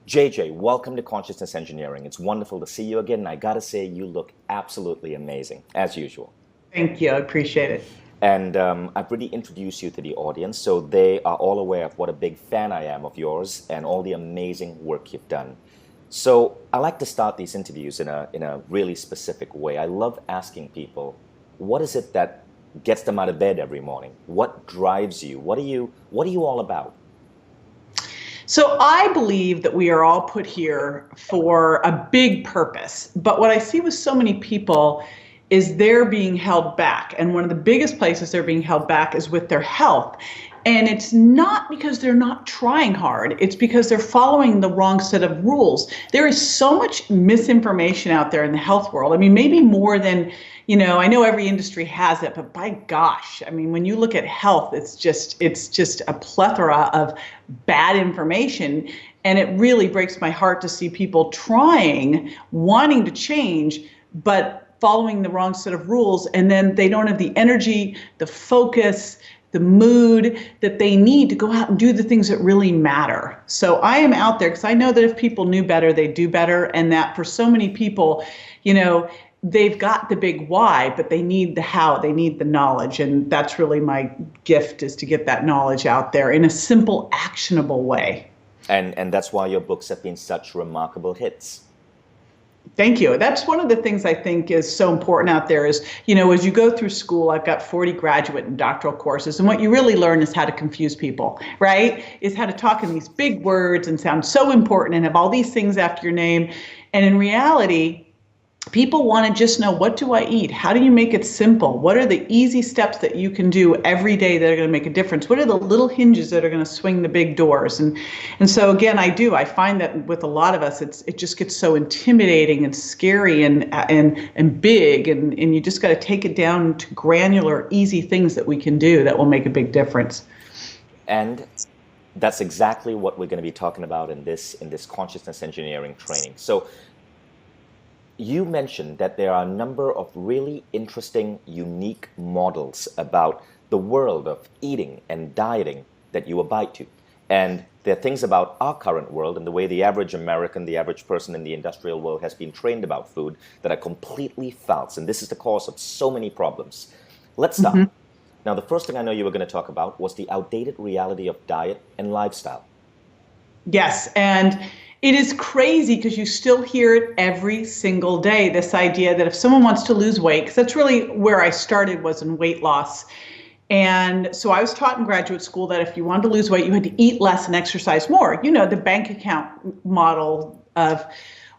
JJ, welcome to Consciousness Engineering. It's wonderful to see you again, and I gotta say, you look absolutely amazing, as usual. Thank you. I appreciate it. And I've really introduced you to the audience, so they are all aware of what a big fan I am of yours and all the amazing work you've done. So I like to start these interviews in a really specific way. I love asking people, what is it that gets them out of bed every morning? What drives you? What are you all about? So I believe that we are all put here for a big purpose. But what I see with so many people is they're being held back. And one of the biggest places they're being held back is with their health. And it's not because they're not trying hard. It's because they're following the wrong set of rules. There is so much misinformation out there in the health world. I mean, maybe more than, I know every industry has it, but by gosh, I mean, when you look at health, it's just a plethora of bad information. And it really breaks my heart to see people trying, wanting to change, but following the wrong set of rules. And then they don't have the energy, the focus, the mood that they need to go out and do the things that really matter. So I am out there because I know that if people knew better, they'd do better. And that for so many people, they've got the big why, but they need the how, they need the knowledge. And that's really my gift, is to get that knowledge out there in a simple, actionable way. And that's why your books have been such remarkable hits. Thank you. That's one of the things I think is so important out there is, as you go through school, I've got 40 graduate and doctoral courses, and what you really learn is how to confuse people, right? Is how to talk in these big words and sound so important and have all these things after your name. And in reality, people want to just know, what do I eat? How do you make it simple? What are the easy steps that you can do every day that are going to make a difference? What are the little hinges that are going to swing the big doors? And so again, I find that with a lot of us, it just gets so intimidating and scary and big, and you just got to take it down to granular, easy things that we can do that will make a big difference. And that's exactly what we're going to be talking about in this consciousness engineering training. So you mentioned that there are a number of really interesting, unique models about the world of eating and dieting that you abide to. And there are things about our current world and the way the average American, the average person in the industrial world has been trained about food that are completely false. And this is the cause of so many problems. Let's start. Mm-hmm. Now, the first thing I know you were going to talk about was the outdated reality of diet and lifestyle. Yes, and it is crazy because you still hear it every single day, this idea that if someone wants to lose weight, because that's really where I started, was in weight loss. And so I was taught in graduate school that if you wanted to lose weight, you had to eat less and exercise more, the bank account model of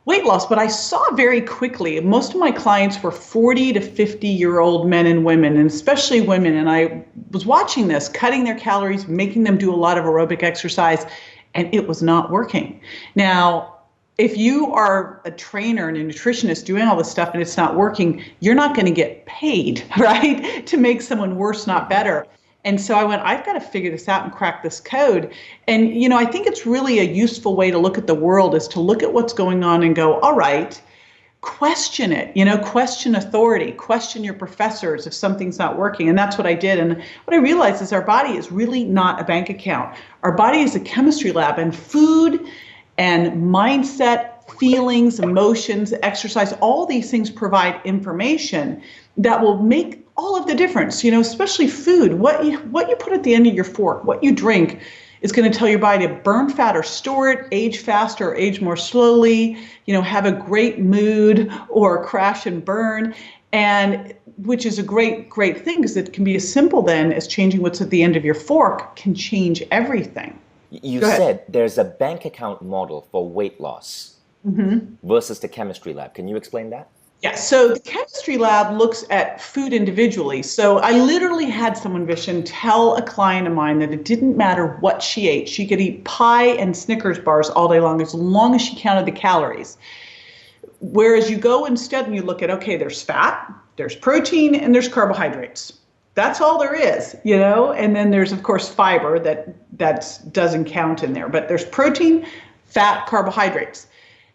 weight loss. But I saw very quickly, most of my clients were 40 to 50-year-old men and women, and especially women. And I was watching this, cutting their calories, making them do a lot of aerobic exercise, and it was not working. Now, if you are a trainer and a nutritionist doing all this stuff and it's not working, you're not going to get paid, right, to make someone worse, not better. And so I went, I've got to figure this out and crack this code. And, I think it's really a useful way to look at the world, is to look at what's going on and go, all right, question it, question authority, question your professors if something's not working. And that's what I did. And what I realized is our body is really not a bank account. Our body is a chemistry lab, and food and mindset, feelings, emotions, exercise, all these things provide information that will make all of the difference, especially food. What you put at the end of your fork, what you drink, is going to tell your body to burn fat or store it, age faster or age more slowly, have a great mood or crash and burn, and which is a great thing, because it can be as simple then as changing what's at the end of your fork can change everything. You said there's a bank account model for weight loss versus the chemistry lab. Can you explain that? Yeah, so the chemistry lab looks at food individually. So I literally had someone, Vishen, tell a client of mine that it didn't matter what she ate. She could eat pie and Snickers bars all day long as she counted the calories. Whereas you go instead and you look at, okay, there's fat, there's protein, and there's carbohydrates. That's all there is, and then there's, of course, fiber that doesn't count in there. But there's protein, fat, carbohydrates.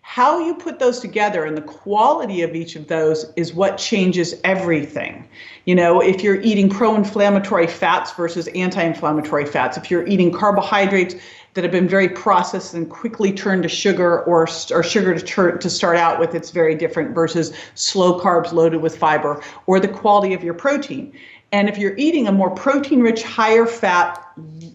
How you put those together and the quality of each of those is what changes everything. If you're eating pro-inflammatory fats versus anti-inflammatory fats, if you're eating carbohydrates that have been very processed and quickly turned to sugar, or sugar to start out with, it's very different versus slow carbs loaded with fiber, or the quality of your protein. And if you're eating a more protein-rich, higher fat,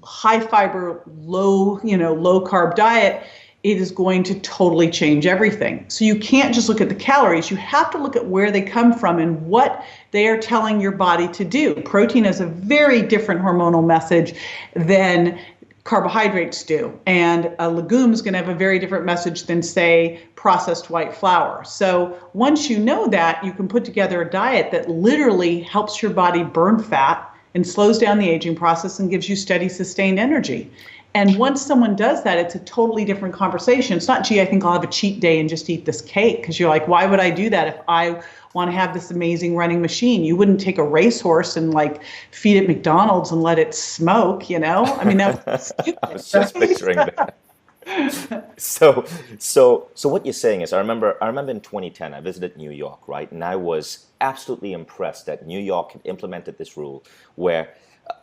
high fiber, low carb diet, it is going to totally change everything. So you can't just look at the calories. You have to look at where they come from and what they are telling your body to do. Protein has a very different hormonal message than carbohydrates do. And a legume is going to have a very different message than, say, processed white flour. So once you know that, you can put together a diet that literally helps your body burn fat and slows down the aging process and gives you steady, sustained energy. And once someone does that, it's a totally different conversation. It's not, gee, I think I'll have a cheat day and just eat this cake. Because you're like, why would I do that if I want to have this amazing running machine? You wouldn't take a racehorse and feed it McDonald's and let it smoke, I mean, that's stupid. I was just picturing that. So what you're saying is, I remember in 2010, I visited New York, right? And I was absolutely impressed that New York had implemented this rule where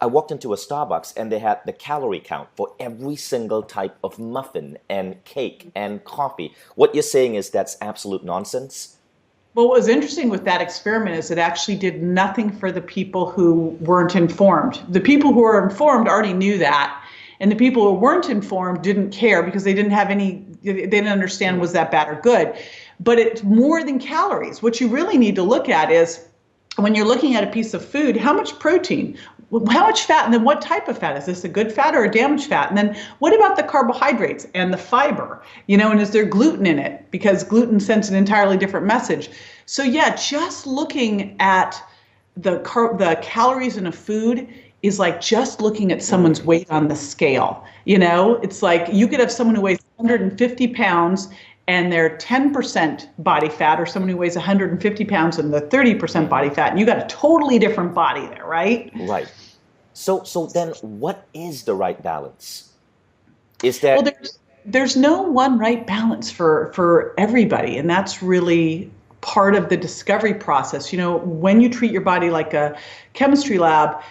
I walked into a Starbucks and they had the calorie count for every single type of muffin and cake and coffee. What you're saying is that's absolute nonsense? Well, what was interesting with that experiment is it actually did nothing for the people who weren't informed. The people who were informed already knew that. And the people who weren't informed didn't care because they didn't understand was that bad or good. But it's more than calories. What you really need to look at is, when you're looking at a piece of food, how much protein, how much fat, and then what type of fat? Is this a good fat or a damaged fat? And then what about the carbohydrates and the fiber? And is there gluten in it? Because gluten sends an entirely different message. So yeah, just looking at the calories in a food is like just looking at someone's weight on the scale. It's like you could have someone who weighs 150 pounds and they're 10% body fat, or someone who weighs 150 pounds and they're 30% body fat, and you got a totally different body there, right? Right. So then what is the right balance? Is there... Well, there's no one right balance for everybody, and that's really part of the discovery process. When you treat your body like a chemistry lab,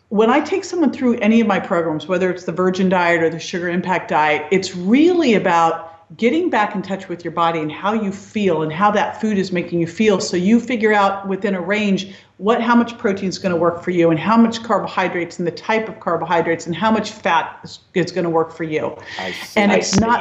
when I take someone through any of my programs, whether it's the Virgin Diet or the Sugar Impact Diet, it's really about getting back in touch with your body and how you feel and how that food is making you feel. So you figure out within a range how much protein is going to work for you, and how much carbohydrates and the type of carbohydrates and how much fat is going to work for you. And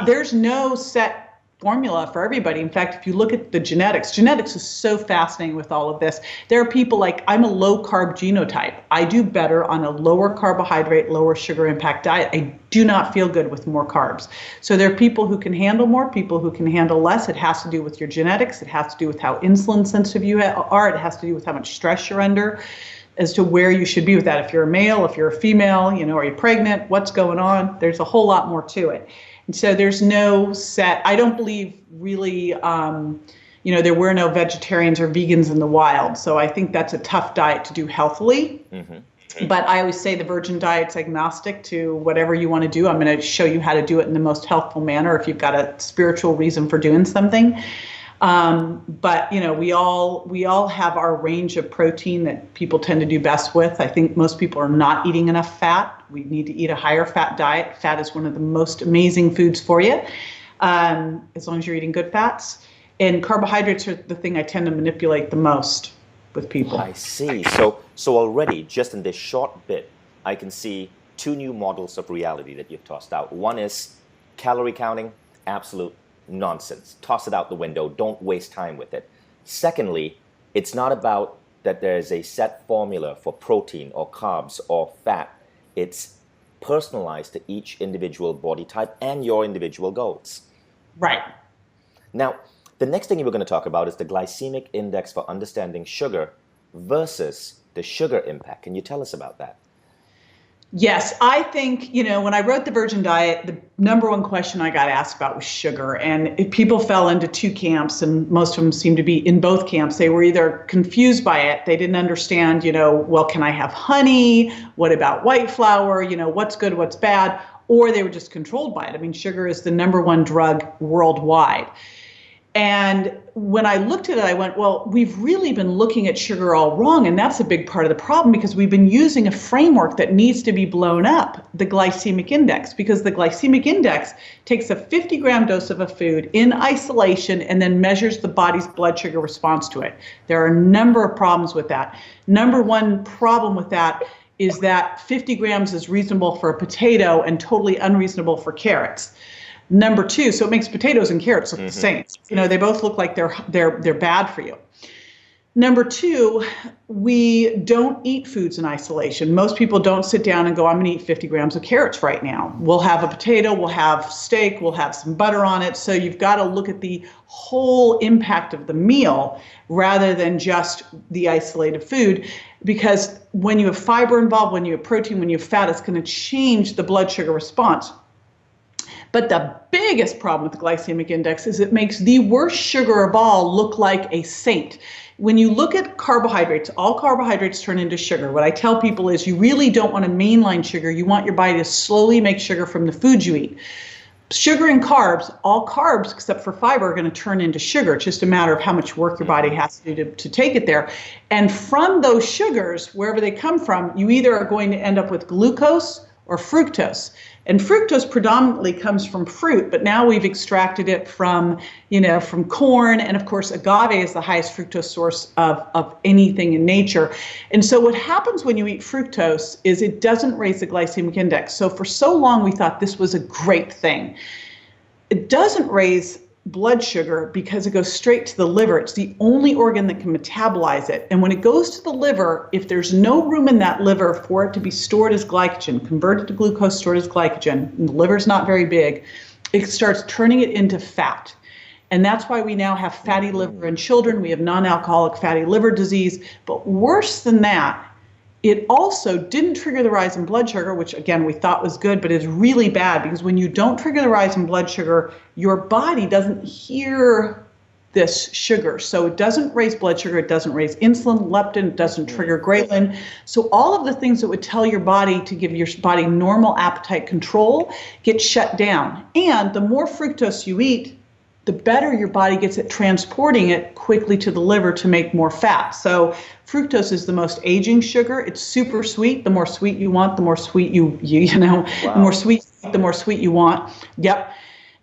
there's no set formula for everybody. In fact, if you look at the genetics is so fascinating with all of this. There are people like, I'm a low carb genotype. I do better on a lower carbohydrate, lower sugar impact diet. I do not feel good with more carbs. So there are people who can handle more, people who can handle less. It has to do with your genetics. It has to do with how insulin sensitive you are. It has to do with how much stress you're under, as to where you should be with that. If you're a male, if you're a female, are you pregnant? What's going on? There's a whole lot more to it. And so there's no set. I don't believe really, there were no vegetarians or vegans in the wild. So I think that's a tough diet to do healthily. Mm-hmm. But I always say the Virgin Diet's agnostic to whatever you want to do. I'm going to show you how to do it in the most healthful manner if you've got a spiritual reason for doing something. But we all have our range of protein that people tend to do best with. I think most people are not eating enough fat. We need to eat a higher fat diet. Fat is one of the most amazing foods for you, as long as you're eating good fats. And carbohydrates are the thing I tend to manipulate the most with people. I see. So already, just in this short bit, I can see two new models of reality that you've tossed out. One is calorie counting, absolute nonsense. Toss it out the window. Don't waste time with it. Secondly, it's not about that there is a set formula for protein or carbs or fat. It's personalized to each individual body type and your individual goals. Right. Now, the next thing we're going to talk about is the glycemic index for understanding sugar versus the sugar impact. Can you tell us about that? Yes, I think, when I wrote the Virgin Diet, the number one question I got asked about was sugar. And people fell into two camps, and most of them seemed to be in both camps. They were either confused by it. They didn't understand, well, can I have honey? What about white flour? What's good, what's bad? Or they were just controlled by it. I mean, sugar is the number one drug worldwide. And when I looked at it, I went, well, we've really been looking at sugar all wrong. And that's a big part of the problem because we've been using a framework that needs to be blown up, the glycemic index, because the glycemic index takes a 50-gram dose of a food in isolation and then measures the body's blood sugar response to it. There are a number of problems with that. Number one problem with that is that 50 grams is reasonable for a potato and totally unreasonable for carrots. Number two, so it makes potatoes and carrots look the same. They both look like they're bad for you. Number two, we don't eat foods in isolation. Most people don't sit down and go, I'm going to eat 50 grams of carrots right now. We'll have a potato, we'll have steak, we'll have some butter on it. So you've got to look at the whole impact of the meal rather than just the isolated food. Because when you have fiber involved, when you have protein, when you have fat, it's going to change the blood sugar response. But the biggest problem with the glycemic index is it makes the worst sugar of all look like a saint. When you look at carbohydrates, all carbohydrates turn into sugar. What I tell people is you really don't want to mainline sugar. You want your body to slowly make sugar from the foods you eat. Sugar and carbs, all carbs except for fiber are going to turn into sugar. It's just a matter of how much work your body has to do to take it there. And from those sugars, wherever they come from, you either are going to end up with glucose or fructose. And fructose predominantly comes from fruit, but now we've extracted it from corn. And of course, agave is the highest fructose source of anything in nature. And so what happens when you eat fructose is it doesn't raise the glycemic index. So for so long, we thought this was a great thing. It doesn't raise blood sugar because it goes straight to the liver. It's the only organ that can metabolize it. And when it goes to the liver, if there's no room in that liver for it to be stored as glycogen, converted to glucose, stored as glycogen, and the liver's not very big, it starts turning it into fat. And that's why we now have fatty liver in children. We have non-alcoholic fatty liver disease. But worse than that, it also didn't trigger the rise in blood sugar, which again, we thought was good, but is really bad because when you don't trigger the rise in blood sugar, your body doesn't hear this sugar. So it doesn't raise blood sugar, it doesn't raise insulin, leptin, it doesn't trigger ghrelin. So all of the things that would tell your body to give your body normal appetite control get shut down. And the more fructose you eat, the better your body gets at transporting it quickly to the liver to make more fat. So fructose is the most aging sugar. It's super sweet. The more sweet you want, the more sweet the more sweet you want. Yep.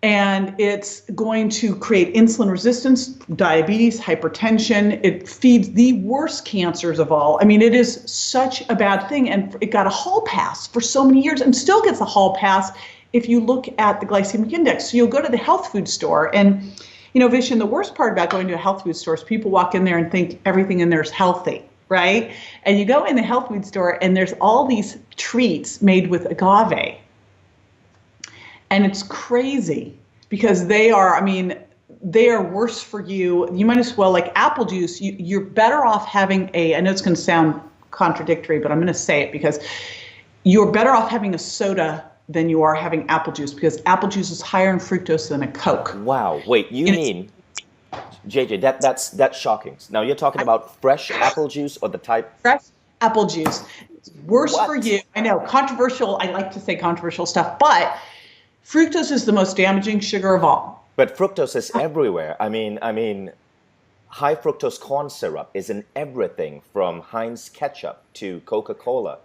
And it's going to create insulin resistance, diabetes, hypertension. It feeds the worst cancers of all. I mean, it is such a bad thing. And it got a hall pass for so many years and still gets a hall pass if you look at the glycemic index. So you'll go to the health food store and, Vishen, the worst part about going to a health food store is people walk in there and think everything in there is healthy, right? And you go in the health food store and there's all these treats made with agave. And it's crazy because they are worse for you. You might as well, like apple juice, you're better off having I know it's going to sound contradictory, but I'm going to say it because you're better off having a soda than you are having apple juice because apple juice is higher in fructose than a Coke. Wow. Wait, you mean, JJ, that's shocking. Now you're talking about fresh apple juice or the type? Fresh apple juice. It's worse for you. I know, controversial. I like to say controversial stuff, but fructose is the most damaging sugar of all. But fructose is everywhere. I mean, high fructose corn syrup is in everything from Heinz ketchup to Coca-Cola.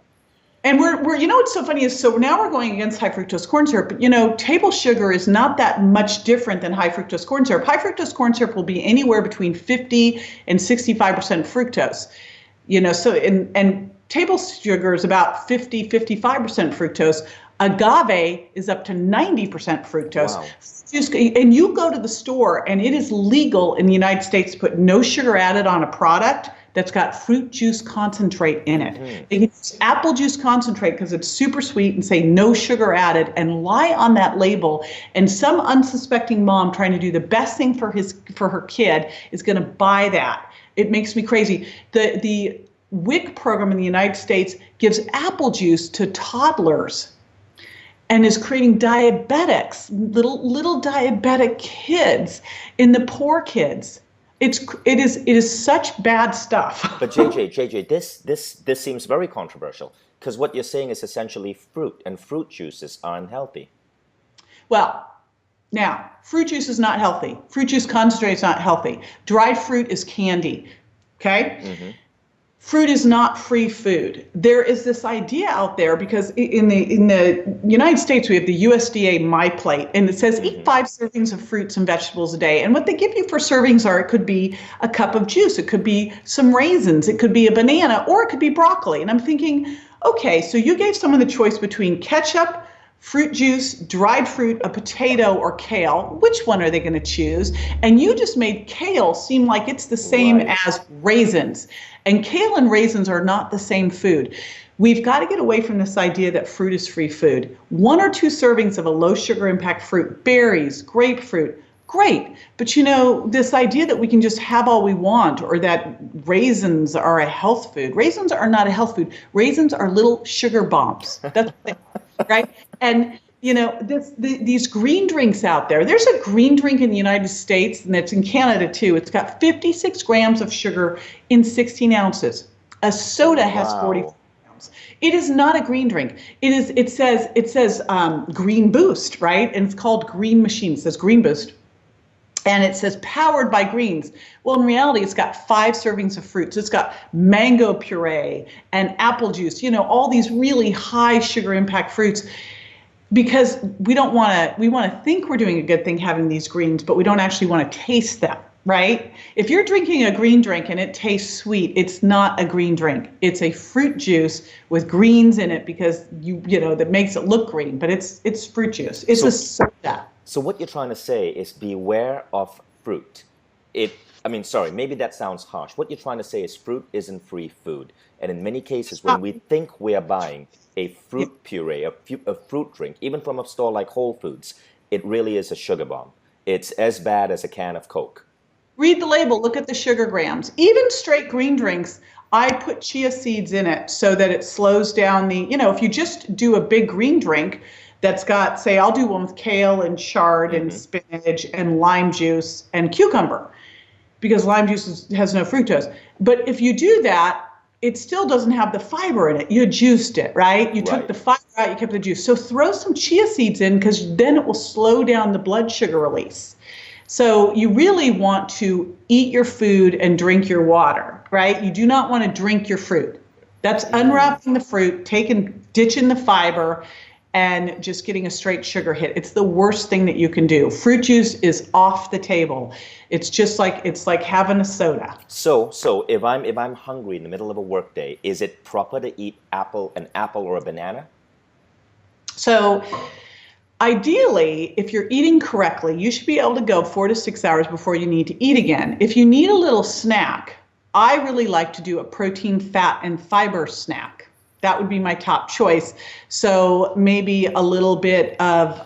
And we're what's so funny is, so now we're going against high fructose corn syrup, but table sugar is not that much different than high fructose corn syrup. High fructose corn syrup will be anywhere between 50 and 65% fructose, so and table sugar is about 55% fructose. Agave is up to 90% fructose. Wow. And you go to the store and it is legal in the United States to put no sugar added on a product that's got fruit juice concentrate in it. Mm-hmm. They can use apple juice concentrate because it's super sweet and say no sugar added and lie on that label. And some unsuspecting mom trying to do the best thing for her kid is going to buy that. It makes me crazy. The WIC program in the United States gives apple juice to toddlers and is creating diabetics, little diabetic kids in the poor kids. It is such bad stuff. But JJ, this seems very controversial because what you're saying is essentially fruit, and fruit juices are unhealthy. Well, Now, fruit juice is not healthy. Fruit juice concentrate is not healthy. Dried fruit is candy. Okay? Mm-hmm. Fruit is not free food. There is this idea out there because in the United States we have the USDA My Plate, and it says eat 5 servings of fruits and vegetables a day. And what they give you for servings are, it could be a cup of juice, it could be some raisins, it could be a banana, or it could be broccoli. And I'm thinking, okay, so you gave someone the choice between ketchup, fruit juice, dried fruit, a potato, or kale. Which one are they going to choose? And you just made kale seem like it's the same as raisins. And kale and raisins are not the same food. We've got to get away from this idea that fruit is free food. 1 or 2 servings of a low sugar impact fruit, berries, grapefruit, great. But you know, this idea that we can just have all we want, or that raisins are a health food. Raisins are not a health food. Raisins are little sugar bombs. That's right. And you know, these green drinks out there, there's a green drink in the United States, and it's in Canada too. It's got 56 grams of sugar in 16 ounces. A soda has 40 grams. It is not a green drink. It says Green Boost, right? And it's called Green Machine. It says Green Boost. And it says powered by greens. Well, in reality, it's got 5 servings of fruits. It's got mango puree and apple juice, you know, all these really high sugar impact fruits. Because we want to think we're doing a good thing having these greens, but we don't actually want to taste them, right? If you're drinking a green drink and it tastes sweet, it's not a green drink. It's a fruit juice with greens in it because you know that makes it look green, but it's fruit juice. It's a soda. So what you're trying to say is beware of fruit. Maybe that sounds harsh. What you're trying to say is fruit isn't free food. And in many cases, when we think we are buying a fruit puree, a fruit drink, even from a store like Whole Foods, it really is a sugar bomb. It's as bad as a can of Coke. Read the label, look at the sugar grams. Even straight green drinks, I put chia seeds in it so that it slows down if you just do a big green drink that's got, say, I'll do one with kale and chard and spinach and lime juice and cucumber, because lime juice has no fructose. But if you do that, it still doesn't have the fiber in it. You juiced it, right? You took the fiber out, you kept the juice. So throw some chia seeds in, because then it will slow down the blood sugar release. So you really want to eat your food and drink your water, right? You do not want to drink your fruit. That's unwrapping the fruit, ditching the fiber, and just getting a straight sugar hit. It's the worst thing that you can do. Fruit juice is off the table. It's like having a soda. So if I'm hungry in the middle of a workday, is it proper to eat an apple or a banana? So ideally, if you're eating correctly, you should be able to go 4 to 6 hours before you need to eat again. If you need a little snack, I really like to do a protein, fat, and fiber snack. That would be my top choice. So maybe a little bit of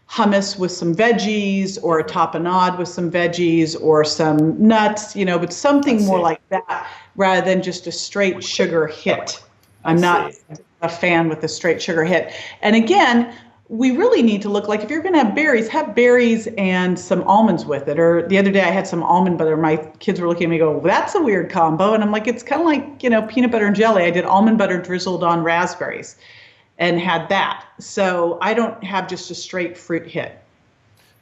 hummus with some veggies, or a tapenade with some veggies, or some nuts, but something more like that, rather than just a straight sugar hit. I'm not a fan with the straight sugar hit. And again, we really need to look, like, if you're going to have berries and some almonds with it. Or the other day I had some almond butter. My kids were looking at me and go, well, that's a weird combo. And I'm like, it's kind of like, peanut butter and jelly. I did almond butter drizzled on raspberries and had that. So I don't have just a straight fruit hit.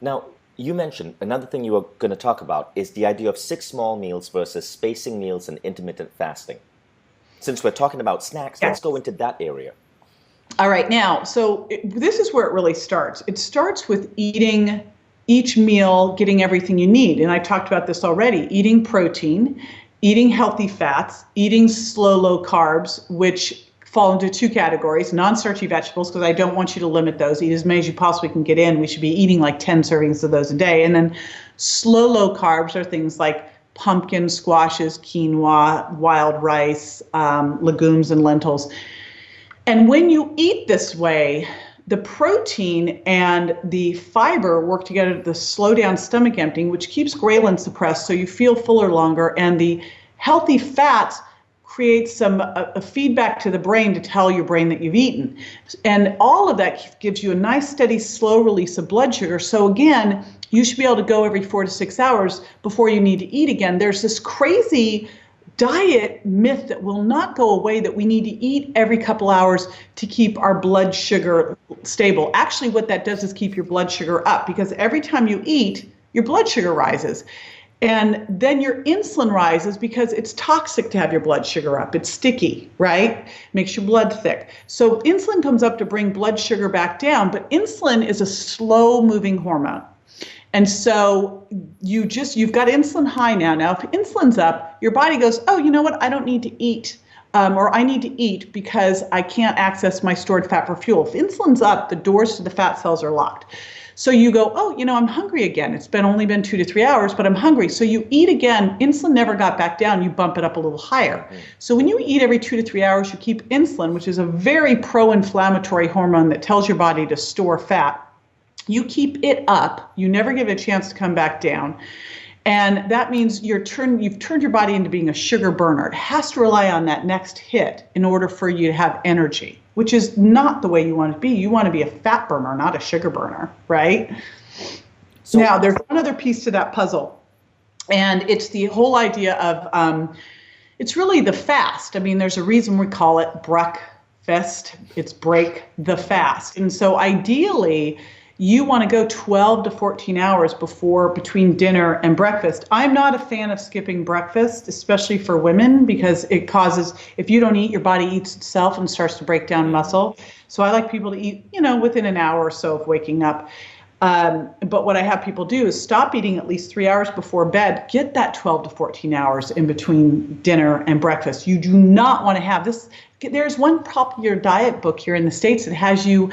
Now, you mentioned another thing you were going to talk about is the idea of 6 small meals versus spacing meals and intermittent fasting. Since we're talking about snacks, let's go into that area. All right, now, this is where it really starts. It starts with eating each meal, getting everything you need. And I talked about this already. Eating protein, eating healthy fats, eating low carbs, which fall into 2 categories: non-starchy vegetables, because I don't want you to limit those. Eat as many as you possibly can get in. We should be eating like 10 servings of those a day. And then low carbs are things like pumpkin, squashes, quinoa, wild rice, legumes, and lentils. And when you eat this way, the protein and the fiber work together to slow down stomach emptying, which keeps ghrelin suppressed, so you feel fuller longer. And the healthy fats create a feedback to the brain to tell your brain that you've eaten. And all of that gives you a nice, steady, slow release of blood sugar. So again, you should be able to go every 4 to 6 hours before you need to eat again. There's this crazy diet myth that will not go away, that we need to eat every couple hours to keep our blood sugar stable. Actually, what that does is keep your blood sugar up, because every time you eat, your blood sugar rises. And then your insulin rises because it's toxic to have your blood sugar up. It's sticky, right? Makes your blood thick. So insulin comes up to bring blood sugar back down, but insulin is a slow moving hormone. And so you've got insulin high now. Now, if insulin's up, your body goes, oh, you know what? I don't need to eat, or I need to eat because I can't access my stored fat for fuel. If insulin's up, the doors to the fat cells are locked. So you go, oh, I'm hungry again. It's only been 2 to 3 hours, but I'm hungry. So you eat again. Insulin never got back down. You bump it up a little higher. Mm-hmm. So when you eat every 2 to 3 hours, you keep insulin, which is a very pro-inflammatory hormone that tells your body to store fat. You keep it up. You never give it a chance to come back down. And that means you've turned your body into being a sugar burner. It has to rely on that next hit in order for you to have energy, which is not the way you want to be. You want to be a fat burner, not a sugar burner, right? So, now, there's one other piece to that puzzle, and it's the whole idea of, it's really the fast. I mean, there's a reason we call it breakfast. It's break the fast. And so ideally, you want to go 12 to 14 hours between dinner and breakfast. I'm not a fan of skipping breakfast, especially for women, because it causes, if you don't eat, your body eats itself and starts to break down muscle. So I like people to eat, within an hour or so of waking up. But what I have people do is stop eating at least 3 hours before bed, get that 12 to 14 hours in between dinner and breakfast. You do not want to have this. There's one popular diet book here in the States that has you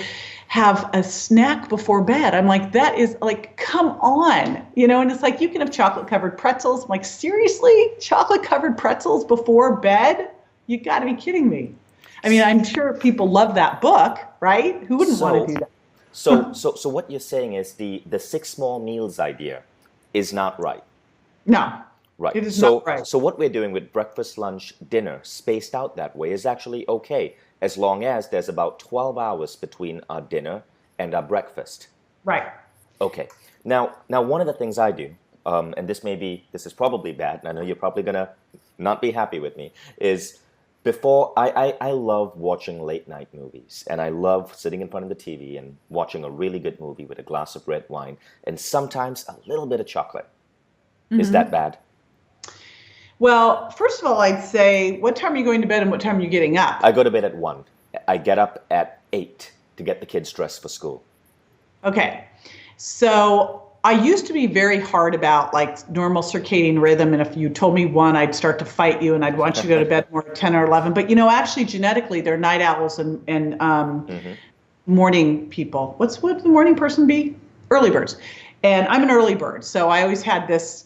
have a snack before bed. I'm like, that is like, come on, and it's like, you can have chocolate covered pretzels. I'm like, seriously, chocolate covered pretzels before bed? You got to be kidding me. I mean, I'm sure people love that book, right? Who wouldn't want to do that? So what you're saying is the 6 small meals idea is not right. No. Right. It is not right. So what we're doing with breakfast, lunch, dinner spaced out that way is actually okay, as long as there's about 12 hours between our dinner and our breakfast. Right. Okay. Now one of the things I do, and this is probably bad, and I know you're probably going to not be happy with me, is before, I love watching late night movies, and I love sitting in front of the TV and watching a really good movie with a glass of red wine, and sometimes a little bit of chocolate. Mm-hmm. Is that bad? Well, first of all, I'd say, what time are you going to bed and what time are you getting up? I go to bed at 1. I get up at 8 to get the kids dressed for school. Okay. So I used to be very hard about like normal circadian rhythm. And if you told me 1, I'd start to fight you and I'd want you to go to bed more at 10 or 11. But, actually, genetically, they're night owls and mm-hmm. morning people. What would the morning person be? Early birds. And I'm an early bird, so I always had this,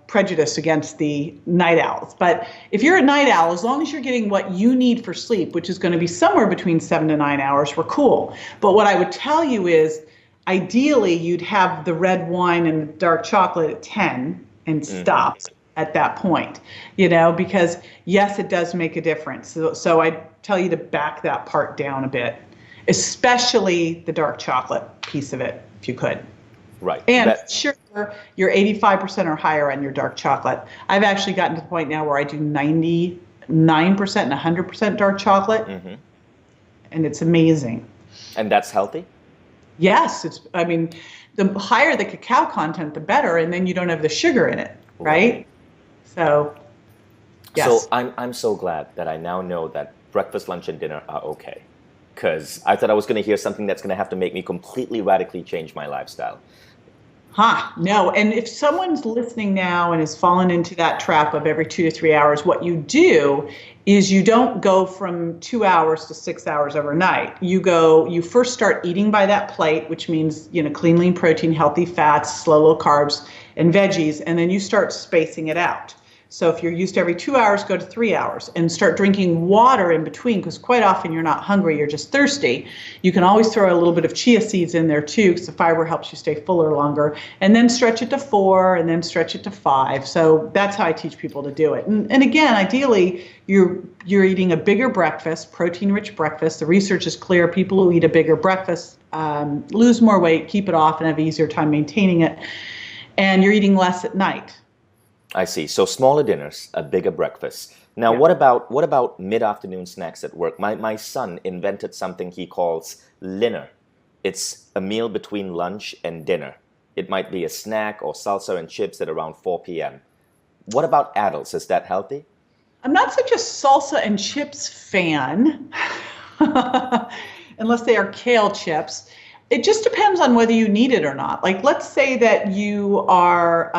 prejudice against the night owls. But if you're a night owl, as long as you're getting what you need for sleep, which is going to be somewhere between 7 to 9 hours, we're cool. But what I would tell you is, ideally, you'd have the red wine and the dark chocolate at 10 and stop at that point, because yes, it does make a difference. So I tell you to back that part down a bit, especially the dark chocolate piece of it, if you could. Right. And sure, you're 85% or higher on your dark chocolate. I've actually gotten to the point now where I do 99% and 100% dark chocolate, and it's amazing. And that's healthy? Yes. The higher the cacao content, the better, and then you don't have the sugar in it, right? So, yes. So I'm so glad that I now know that breakfast, lunch, and dinner are okay, because I thought I was going to hear something that's going to have to make me completely radically change my lifestyle. No. And if someone's listening now and has fallen into that trap of every 2 to 3 hours, what you do is you don't go from 2 hours to 6 hours overnight. You first start eating by that plate, which means, clean, lean protein, healthy fats, slow, low carbs, and veggies. And then you start spacing it out. So if you're used to every 2 hours, go to 3 hours and start drinking water in between, because quite often you're not hungry, you're just thirsty. You can always throw a little bit of chia seeds in there too, because the fiber helps you stay fuller longer, and then stretch it to 4 and then stretch it to 5. So that's how I teach people to do it. And again, ideally, you're eating a bigger breakfast, protein-rich breakfast. The research is clear. People who eat a bigger breakfast lose more weight, keep it off, and have an easier time maintaining it. And you're eating less at night. I see. So smaller dinners, a bigger breakfast. Now, Yeah. what about mid-afternoon snacks at work? My son invented something he calls linner. It's a meal between lunch and dinner. It might be a snack or salsa and chips at around 4 p.m. What about adults? Is that healthy? I'm not such a salsa and chips fan, unless they are kale chips. It just depends on whether you need it or not. Like, let's say that you are,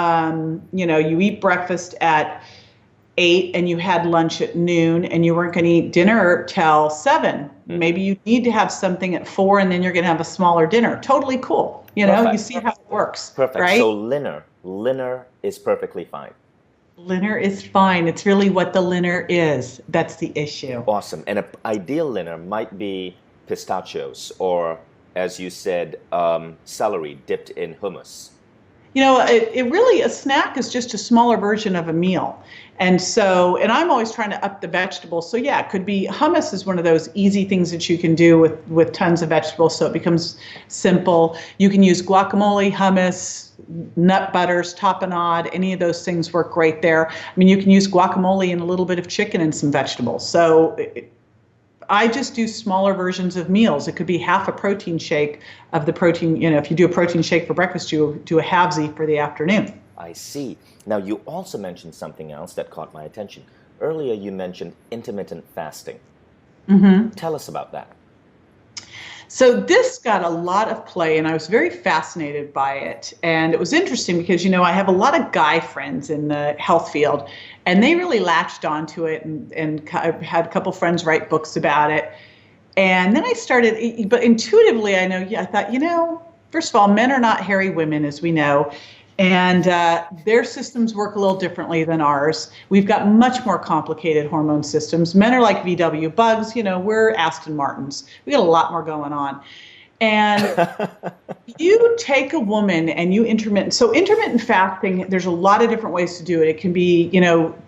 you eat breakfast at 8 and you had lunch at noon and you weren't going to eat dinner till 7. Hmm. Maybe you need to have something at 4 and then you're going to have a smaller dinner. Totally cool. You Perfect. see how it works, Perfect. right? So linner is perfectly fine. Linner is fine. It's really what the linner is. That's the issue. Awesome. And an ideal dinner might be pistachios or, as you said, celery dipped in hummus. It really, a snack is just a smaller version of a meal. And I'm always trying to up the vegetables. So yeah, it could be hummus is one of those easy things that you can do with tons of vegetables. So it becomes simple. You can use guacamole, hummus, nut butters, tapenade, any of those things work great there. I mean, you can use guacamole and a little bit of chicken and some vegetables. I just do smaller versions of meals. It could be half a protein shake of the protein. If you do a protein shake for breakfast, you do a halvesy for the afternoon. I see. Now, you also mentioned something else that caught my attention. Earlier, you mentioned intermittent fasting. Tell us about that. So this got a lot of play, and I was very fascinated by it. And it was interesting because, I have a lot of guy friends in the health field, and they really latched onto it, and I've had a couple friends write books about it. And then I started, but intuitively, I thought, first of all, men are not hairy women, as we know. And their systems work a little differently than ours. We've got much more complicated hormone systems. Men are like VW bugs, we're Aston Martins. We got a lot more going on. And you take a woman and you intermittent fasting, there's a lot of different ways to do it. It can be,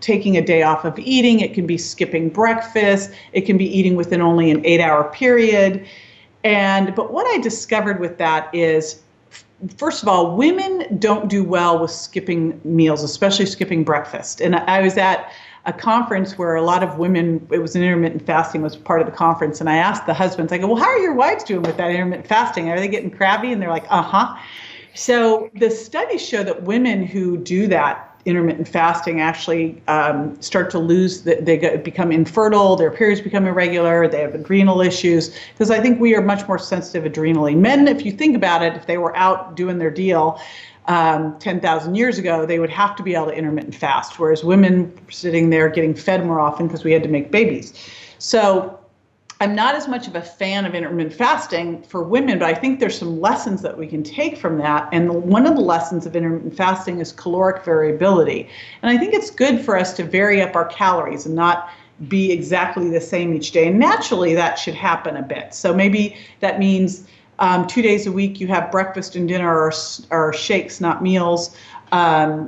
taking a day off of eating. It can be skipping breakfast. It can be eating within only an 8-hour period. But what I discovered with that is, first of all, women don't do well with skipping meals, especially skipping breakfast. And I was at a conference where a lot of women, it was an intermittent fasting was part of the conference. And I asked the husbands, I go, well, how are your wives doing with that intermittent fasting? Are they getting crabby? And they're like, uh-huh. So the studies show that women who do that intermittent fasting actually start to lose, become infertile, their periods become irregular, they have adrenal issues, because I think we are much more sensitive adrenally. Men, if you think about it, if they were out doing their deal 10,000 years ago, they would have to be able to intermittent fast, whereas women were sitting there getting fed more often because we had to make babies. So I'm not as much of a fan of intermittent fasting for women, but I think there's some lessons that we can take from that. And one of the lessons of intermittent fasting is caloric variability. And I think it's good for us to vary up our calories and not be exactly the same each day. And naturally, that should happen a bit. So maybe that means 2 days a week you have breakfast and dinner or shakes, not meals.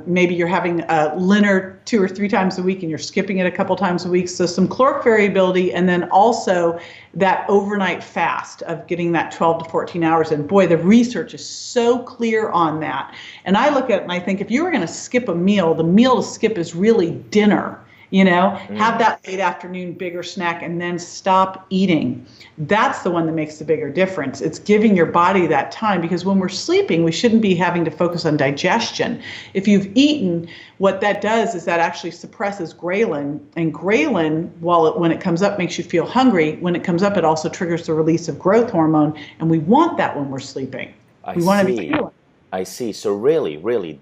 Maybe you're having a dinner 2 or 3 times a week and you're skipping it a couple times a week. So some caloric variability, and then also that overnight fast of getting that 12 to 14 hours. And boy, the research is so clear on that. And I look at it and I think if you were going to skip a meal, the meal to skip is really dinner. Have that late afternoon bigger snack and then stop eating. That's the one that makes the bigger difference. It's giving your body that time, because when we're sleeping, we shouldn't be having to focus on digestion. If you've eaten, what that does is that actually suppresses ghrelin, and ghrelin, when it comes up, makes you feel hungry. When it comes up, it also triggers the release of growth hormone, and we want that when we're sleeping. We want to be fueling. I see. So really,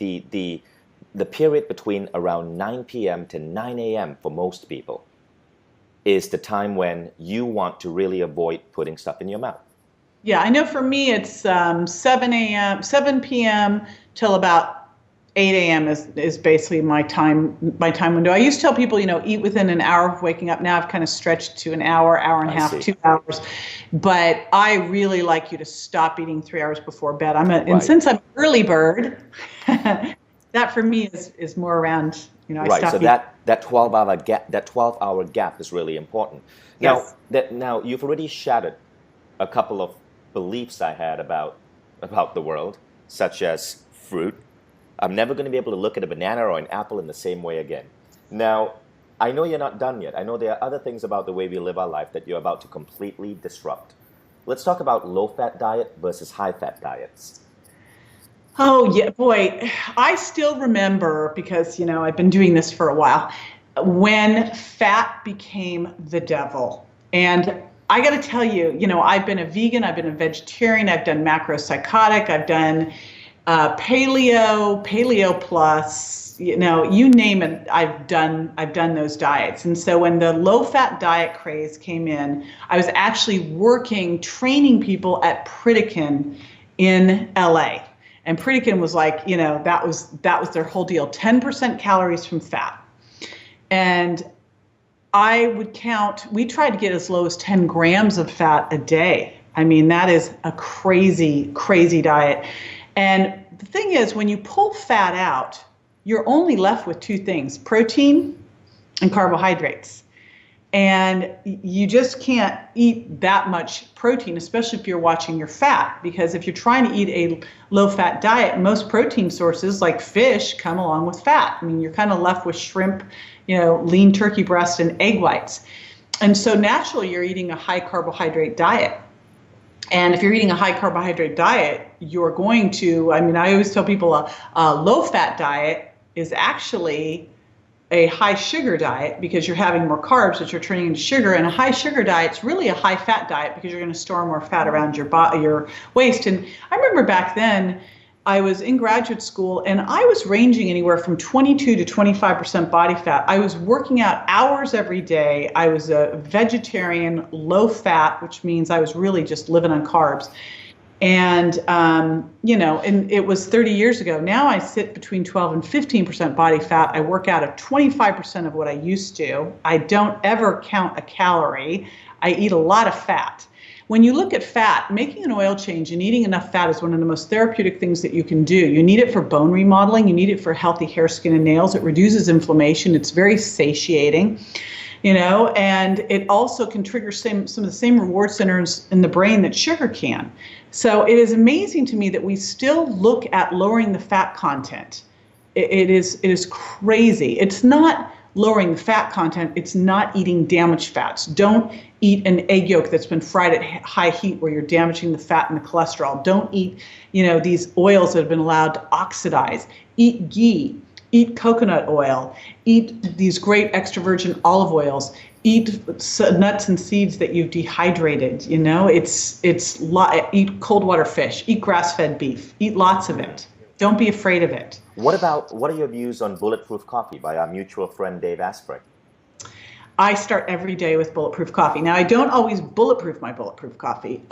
the period between around 9 p.m. to 9 a.m. for most people is the time when you want to really avoid putting stuff in your mouth. Yeah, I know for me it's 7 p.m. till about 8 a.m. is basically my time window. I used to tell people, eat within an hour of waking up. Now I've kind of stretched to an hour and a half, see. 2 hours. But I really like you to stop eating 3 hours before bed. And since I'm an early bird, that for me is more around, I Right. stop So eating. that 12-hour gap is really important. Yes. Now you've already shattered a couple of beliefs I had about the world, such as fruit, I'm never going to be able to look at a banana or an apple in the same way again. Now, I know you're not done yet. I know there are other things about the way we live our life that you're about to completely disrupt. Let's talk about low-fat diet versus high-fat diets. Oh, yeah, boy. I still remember because, I've been doing this for a while, when fat became the devil. And I got to tell you, I've been a vegan, I've been a vegetarian, I've done macropsychotic, I've done paleo plus, you name it, I've done those diets. And so when the low fat diet craze came in, I was actually training people at Pritikin in LA. And Pritikin was like, that was their whole deal, 10% calories from fat. And I would we tried to get as low as 10 grams of fat a day. I mean, that is a crazy, crazy diet. And the thing is, when you pull fat out, you're only left with two things, protein and carbohydrates. And you just can't eat that much protein, especially if you're watching your fat, because if you're trying to eat a low-fat diet, most protein sources like fish come along with fat. I mean, you're kind of left with shrimp, lean turkey breast and egg whites. And so naturally, you're eating a high carbohydrate diet. And if you're eating a high carbohydrate diet, you're going to, I always tell people a low-fat diet is actually a high sugar diet because you're having more carbs, which are turning into sugar. And a high sugar diet is really a high fat diet because you're going to store more fat around your waist. And I remember back then, I was in graduate school and I was ranging anywhere from 22 to 25% body fat. I was working out hours every day. I was a vegetarian, low fat, which means I was really just living on carbs. And, and it was 30 years ago. Now I sit between 12 and 15% body fat. I work out at 25% of what I used to. I don't ever count a calorie. I eat a lot of fat. When you look at fat, making an oil change and eating enough fat is one of the most therapeutic things that you can do. You need it for bone remodeling. You need it for healthy hair, skin, and nails. It reduces inflammation. It's very satiating. And it also can trigger some of the same reward centers in the brain that sugar can. So it is amazing to me that we still look at lowering the fat content. It is crazy. It's not lowering the fat content. It's not eating damaged fats. Don't eat an egg yolk that's been fried at high heat where you're damaging the fat and the cholesterol. Don't eat, these oils that have been allowed to oxidize. Eat ghee. Eat coconut oil, eat these great extra virgin olive oils, eat nuts and seeds that you've dehydrated, eat cold water fish, eat grass-fed beef, eat lots of it. Don't be afraid of it. What are your views on Bulletproof Coffee by our mutual friend Dave Asprey? I start every day with Bulletproof Coffee. Now, I don't always bulletproof my Bulletproof Coffee.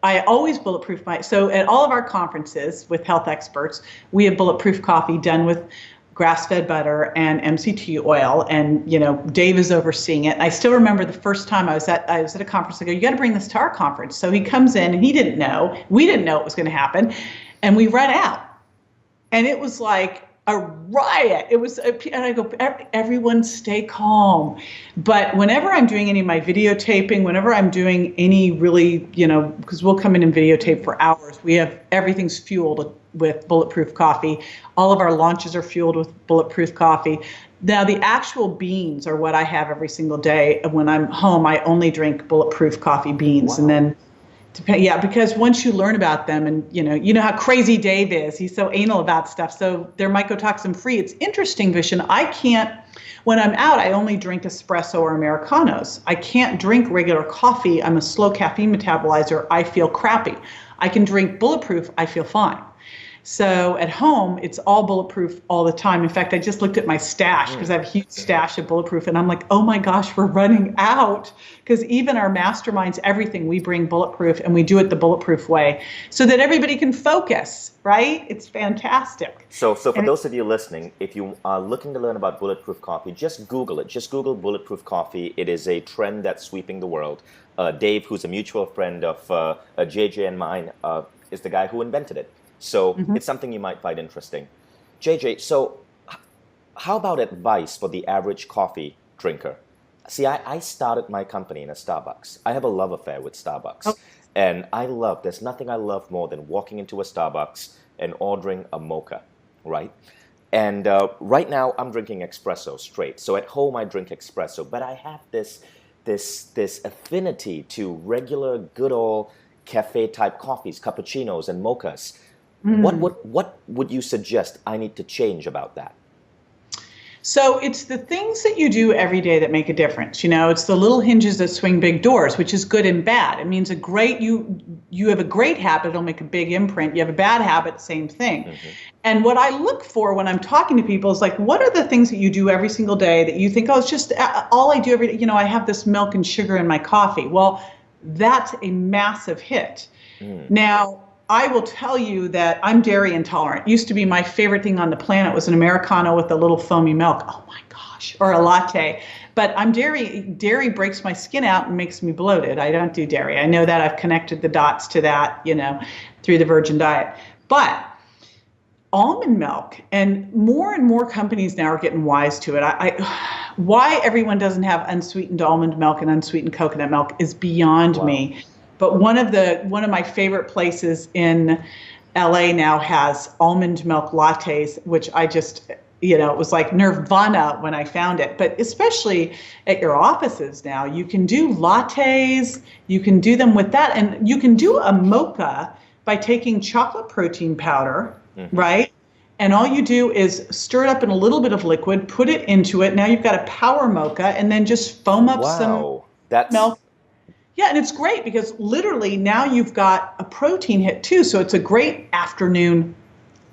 I always bulletproof so at all of our conferences with health experts, we have Bulletproof Coffee done with grass-fed butter and MCT oil, and Dave is overseeing it. And I still remember the first time I was at a conference. I go, you got to bring this to our conference. So he comes in and we didn't know it was going to happen, and we ran out, and it was like a riot. And I go, everyone stay calm. But whenever I'm doing any of my videotaping, whenever I'm doing any really, because we'll come in and videotape for hours, everything's fueled with Bulletproof Coffee. All of our launches are fueled with Bulletproof Coffee. Now, the actual beans are what I have every single day. When I'm home, I only drink Bulletproof Coffee beans. Wow. And then because once you learn about them, and you know how crazy Dave is, he's so anal about stuff. So they're mycotoxin free. It's interesting, Vishen. When I'm out, I only drink espresso or Americanos. I can't drink regular coffee. I'm a slow caffeine metabolizer. I feel crappy. I can drink Bulletproof. I feel fine. So at home, it's all Bulletproof all the time. In fact, I just looked at my stash because I have a huge stash of Bulletproof, and I'm like, oh my gosh, we're running out. Because even our masterminds, everything, we bring Bulletproof, and we do it the Bulletproof way so that everybody can focus, right? It's fantastic. So for those of you listening, if you are looking to learn about Bulletproof Coffee, just Google it. Just Google Bulletproof Coffee. It is a trend that's sweeping the world. Dave, who's a mutual friend of JJ and mine, is the guy who invented it. So it's something you might find interesting. JJ, so how about advice for the average coffee drinker? See, I started my company in a Starbucks. I have a love affair with Starbucks. Oh. And there's nothing I love more than walking into a Starbucks, and ordering a mocha, right? And right now I'm drinking espresso straight. So at home I drink espresso, but I have this affinity to regular good old cafe type coffees, cappuccinos and mochas. What would you suggest I need to change about that? So it's the things that you do every day that make a difference. You know, it's the little hinges that swing big doors, which is good and bad. It means you have a great habit, it'll make a big imprint. You have a bad habit, same thing. Mm-hmm. And what I look for when I'm talking to people is like, what are the things that you do every single day that you think, oh, it's just all I do every day, you know, I have this milk and sugar in my coffee. Well, that's a massive hit. Now, I will tell you that I'm dairy intolerant. Used to be my favorite thing on the planet was an Americano with a little foamy milk. Oh my gosh, or a latte. But I'm dairy breaks my skin out and makes me bloated. I don't do dairy. I know that. I've connected the dots to that, you know, through the Virgin diet. But almond milk, and more companies now are getting wise to it. Why everyone doesn't have unsweetened almond milk and unsweetened coconut milk is beyond me. But one of my favorite places in LA now has almond milk lattes, which I just, you know, it was like nirvana when I found it. But especially at your offices now, you can do lattes, you can do them with that. And you can do a mocha by taking chocolate protein powder, right? And all you do is stir it up in a little bit of liquid, put it into it. Now you've got a power mocha, and then just foam up some milk. Yeah, and it's great because literally now you've got a protein hit too. So it's a great afternoon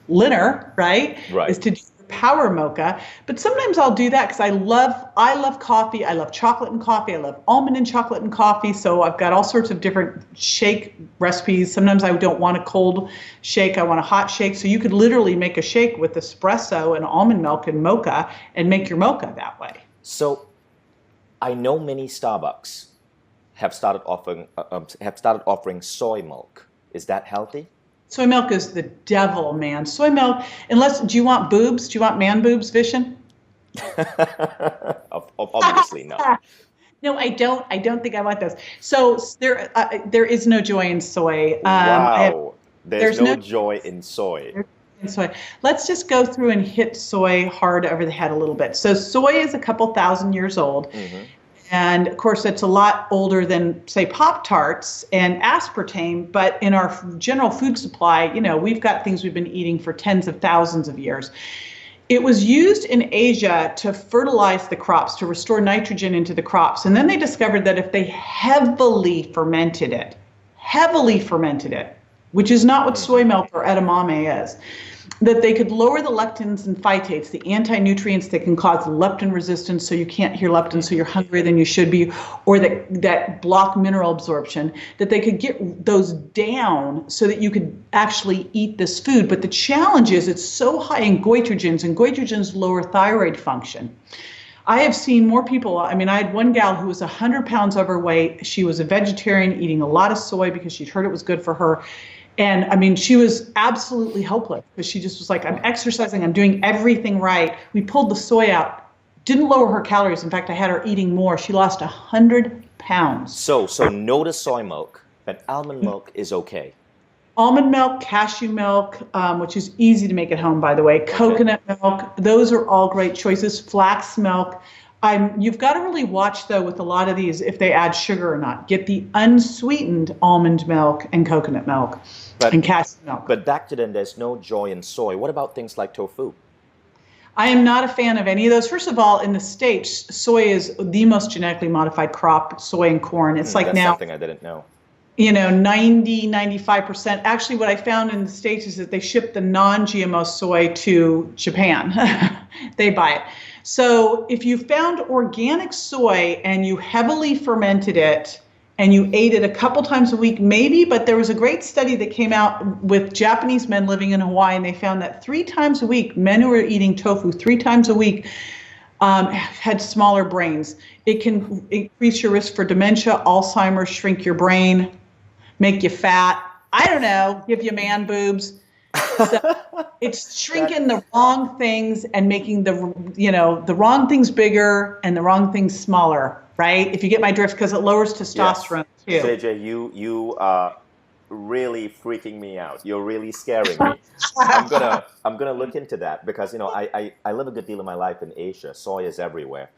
dinner, right? Is to do the power mocha. But sometimes I'll do that because I love coffee. I love chocolate and coffee. I love almond and chocolate and coffee. So I've got all sorts of different shake recipes. Sometimes I don't want a cold shake. I want a hot shake. So you could literally make a shake with espresso and almond milk and mocha and make your mocha that way. So I know many Starbucks have started offering soy milk. Is that healthy? Soy milk is the devil, man. Soy milk, do you want boobs? Do you want man boobs, Vishen? Obviously not. No, I don't. I don't think I want those. So there is no joy in soy. Wow. There's no joy in soy. Soy. Let's just go through and hit soy hard over the head a little bit. So soy is a couple thousand years old. Mm-hmm. And of course, it's a lot older than, say, Pop-Tarts and aspartame. But in our general food supply, you know, we've got things we've been eating for tens of thousands of years. It was used in Asia to fertilize the crops, to restore nitrogen into the crops. And then they discovered that if they heavily fermented it, which is not what soy milk or edamame is, that they could lower the lectins and phytates, the anti-nutrients that can cause leptin resistance, so you can't hear leptin, so you're hungrier than you should be, or that block mineral absorption, that they could get those down so that you could actually eat this food. But the challenge is it's so high in goitrogens, and goitrogens lower thyroid function. I have seen more people. I mean, I had one gal who was 100 pounds overweight. She was a vegetarian, eating a lot of soy because she'd heard it was good for her. And I mean, she was absolutely helpless because she just was like, I'm exercising, I'm doing everything right. We pulled the soy out, didn't lower her calories. In fact, I had her eating more. She lost 100 pounds. So no to soy milk, but almond milk is okay. Almond milk, cashew milk, which is easy to make at home, by the way, coconut milk, those are all great choices. Flax milk. You've got to really watch, though, with a lot of these, if they add sugar or not. Get the unsweetened almond milk and coconut milk and cashew milk. But back to then, there's no joy in soy. What about things like tofu? I am not a fan of any of those. First of all, in the States, soy is the most genetically modified crop, soy and corn. It's like that's now something I didn't know. You know, 95%. Actually, what I found in the States is that they ship the non-GMO soy to Japan. They buy it. So if you found organic soy and you heavily fermented it and you ate it a couple times a week, maybe, but there was a great study that came out with Japanese men living in Hawaii, and they found that 3 times a week, men who were eating tofu 3 times a week had smaller brains. It can increase your risk for dementia, Alzheimer's, shrink your brain, make you fat, I don't know, give you man boobs. So it's shrinking the wrong things and making the wrong things bigger and the wrong things smaller, right? If you get my drift, because it lowers testosterone too. JJ, really freaking me out. You're really scaring me. I'm gonna look into that because I live a good deal of my life in Asia. Soy is everywhere,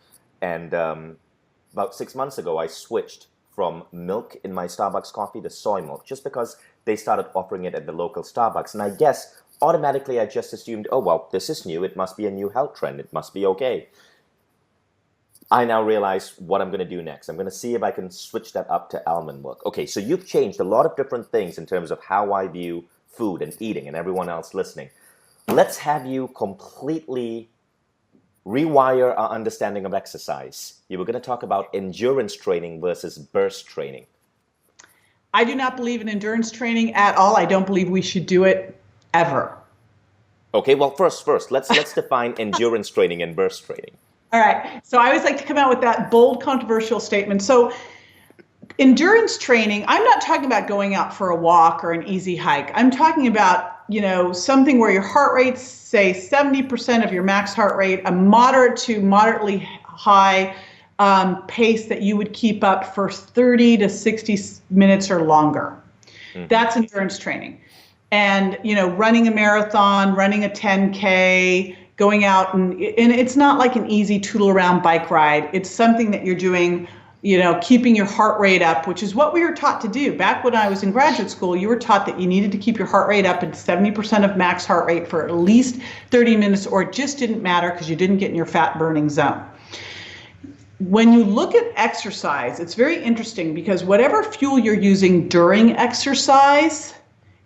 and about 6 months ago I switched from milk in my Starbucks coffee to soy milk just because they started offering it at the local Starbucks, and I guess automatically I just assumed, oh well, this is new. It must be a new health trend. It must be okay. I now realize what I'm going to do next. I'm going to see if I can switch that up to almond milk. Okay, so you've changed a lot of different things in terms of how I view food and eating and everyone else listening. Let's have you completely rewire our understanding of exercise. You were going to talk about endurance training versus burst training. I do not believe in endurance training at all. I don't believe we should do it ever. Okay, well, first, let's define endurance training and burst training. All right. So I always like to come out with that bold, controversial statement. So endurance training, I'm not talking about going out for a walk or an easy hike. I'm talking about, something where your heart rate's, say, 70% of your max heart rate, a moderate to moderately high pace that you would keep up for 30 to 60 minutes or longer. Mm-hmm. That's endurance training. And, running a marathon, running a 10K, going out and it's not like an easy tootle around bike ride. It's something that you're doing, keeping your heart rate up, which is what we were taught to do. Back when I was in graduate school, you were taught that you needed to keep your heart rate up at 70% of max heart rate for at least 30 minutes, or it just didn't matter because you didn't get in your fat burning zone. When you look at exercise, it's very interesting because whatever fuel you're using during exercise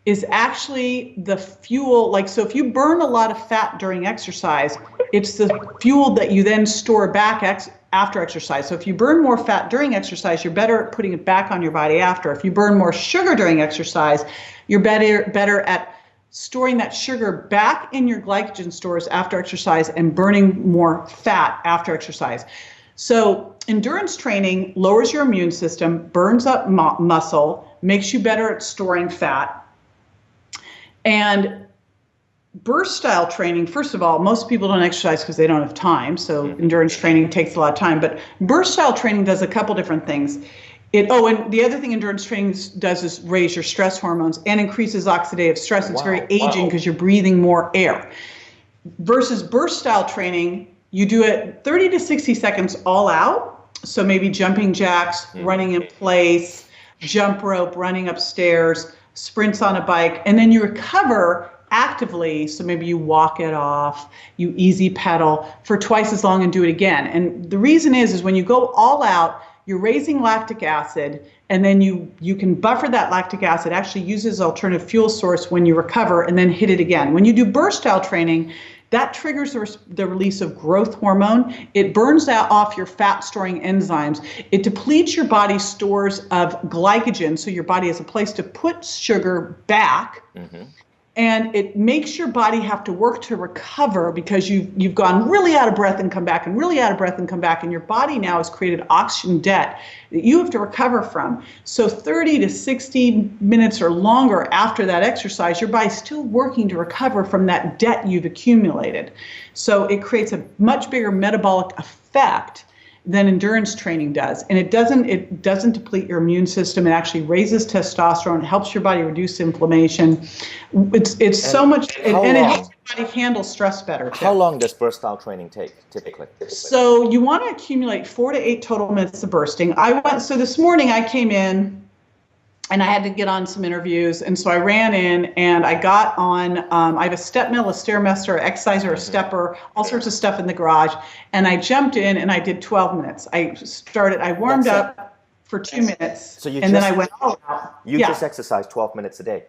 is actually the fuel, so if you burn a lot of fat during exercise, it's the fuel that you then store back after exercise. So if you burn more fat during exercise, you're better at putting it back on your body after. If you burn more sugar during exercise, you're better at storing that sugar back in your glycogen stores after exercise and burning more fat after exercise. So endurance training lowers your immune system, burns up muscle, makes you better at storing fat. And burst style training, first of all, most people don't exercise because they don't have time. So endurance training takes a lot of time. But burst style training does a couple different things. And the other thing endurance training does is raise your stress hormones and increases oxidative stress. It's very aging because you're breathing more air. Versus burst style training, you do it 30 to 60 seconds all out. So maybe jumping jacks, running in place, jump rope, running upstairs, sprints on a bike, and then you recover actively. So maybe you walk it off, you easy pedal for twice as long and do it again. And the reason is when you go all out, you're raising lactic acid, and then you can buffer that lactic acid, actually use as alternative fuel source when you recover, and then hit it again. When you do burst style training, that triggers the release of growth hormone. It burns off your fat storing enzymes. It depletes your body's stores of glycogen, so your body has a place to put sugar back. Mm-hmm. And it makes your body have to work to recover because you've gone really out of breath and come back and really out of breath and come back. And your body now has created oxygen debt that you have to recover from. So 30 to 60 minutes or longer after that exercise, your body's still working to recover from that debt you've accumulated. So it creates a much bigger metabolic effect than endurance training does. And it doesn't deplete your immune system. It actually raises testosterone, helps your body reduce inflammation. It's so much, and it helps your body handle stress better too. How long does burst style training take typically? So you want to accumulate 4 to 8 total minutes of bursting. So this morning I came in and I had to get on some interviews. And so I ran in and I got on, I have a step mill, a stairmaster, an exerciser, a stepper, all sorts of stuff in the garage. And I jumped in and I did 12 minutes. I warmed up for 2 minutes then I went all out. You just exercise 12 minutes a day.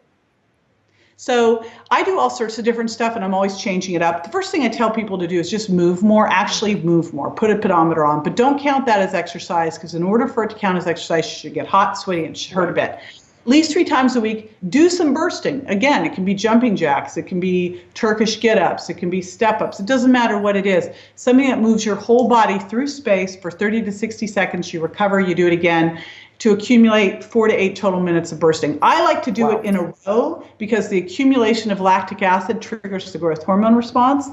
So I do all sorts of different stuff and I'm always changing it up. The first thing I tell people to do is just move more, actually move more, put a pedometer on, but don't count that as exercise because in order for it to count as exercise, you should get hot, sweaty, and hurt a bit. At least 3 times a week, do some bursting. Again, it can be jumping jacks, it can be Turkish get-ups, it can be step-ups. It doesn't matter what it is. Something that moves your whole body through space for 30 to 60 seconds, you recover, you do it again, to accumulate 4 to 8 total minutes of bursting. I like to do it in a row because the accumulation of lactic acid triggers the growth hormone response.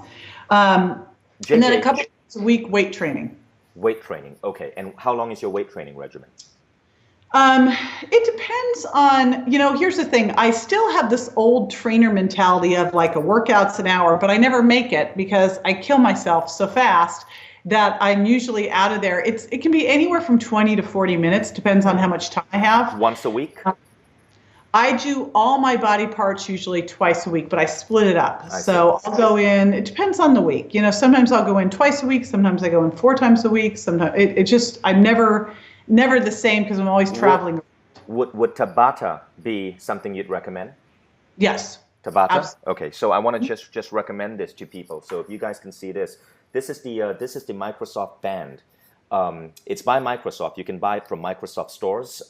And then a couple times a week, weight training. Weight training, okay. And how long is your weight training regimen? It depends on, here's the thing. I still have this old trainer mentality of like a workout's an hour, but I never make it because I kill myself so fast that I'm usually out of there. It can be anywhere from 20 to 40 minutes, depends on how much time I have. Once a week? I do all my body parts usually twice a week, but I split it up. I So see. I'll go in, it depends on the week. Sometimes I'll go in twice a week, sometimes I go in 4 times a week. Sometimes I'm never the same because I'm always traveling. Would Tabata be something you'd recommend? Yes. Tabata? Absolutely. Okay, so I want to just recommend this to people. So if you guys can see this, this is the Microsoft Band. It's by Microsoft. You can buy it from Microsoft stores,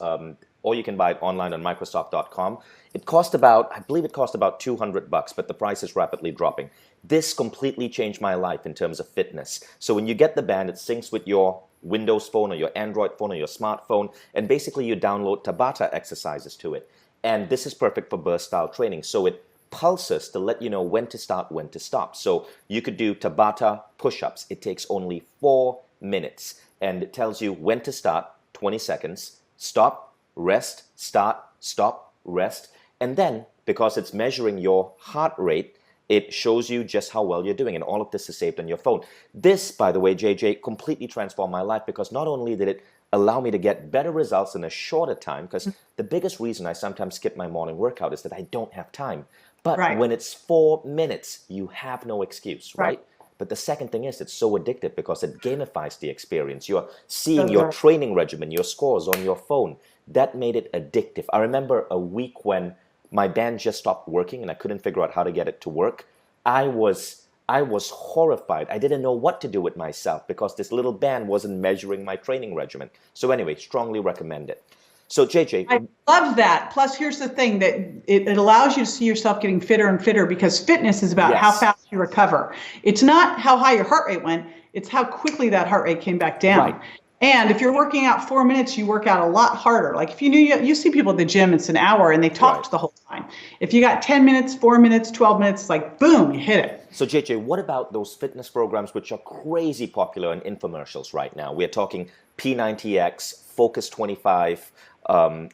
or you can buy it online on Microsoft.com. I believe it cost about $200, but the price is rapidly dropping. This completely changed my life in terms of fitness. So when you get the band, it syncs with your Windows phone or your Android phone or your smartphone, and basically you download Tabata exercises to it. And this is perfect for burst style training. So it pulses to let you know when to start, when to stop. So you could do Tabata push-ups. It takes only 4 minutes, and it tells you when to start, 20 seconds, stop, rest, start, stop, rest. And then, because it's measuring your heart rate, it shows you just how well you're doing, and all of this is saved on your phone. This, by the way, JJ, completely transformed my life because not only did it allow me to get better results in a shorter time, because the biggest reason I sometimes skip my morning workout is that I don't have time. But Right. when it's 4 minutes, you have no excuse, Right. right? But the second thing is it's so addictive because it gamifies the experience. You're seeing That's your right. training regimen, your scores on your phone. That made it addictive. I remember a week when my band just stopped working and I couldn't figure out how to get it to work. I was horrified. I didn't know what to do with myself because this little band wasn't measuring my training regimen. So anyway, strongly recommend it. So JJ, I love that. Plus, here's the thing that it allows you to see yourself getting fitter and fitter because fitness is about how yes, fast you recover. It's not how high your heart rate went, it's how quickly that heart rate came back down. right. And if you're working out 4 minutes, you work out a lot harder. Like if you see people at the gym, it's an hour and they Right. talked the whole time. If you got 10 minutes, 4 minutes, 12 minutes, it's like boom, you hit it. So JJ, what about those fitness programs which are crazy popular in infomercials right now? We're talking P90X, Focus 25,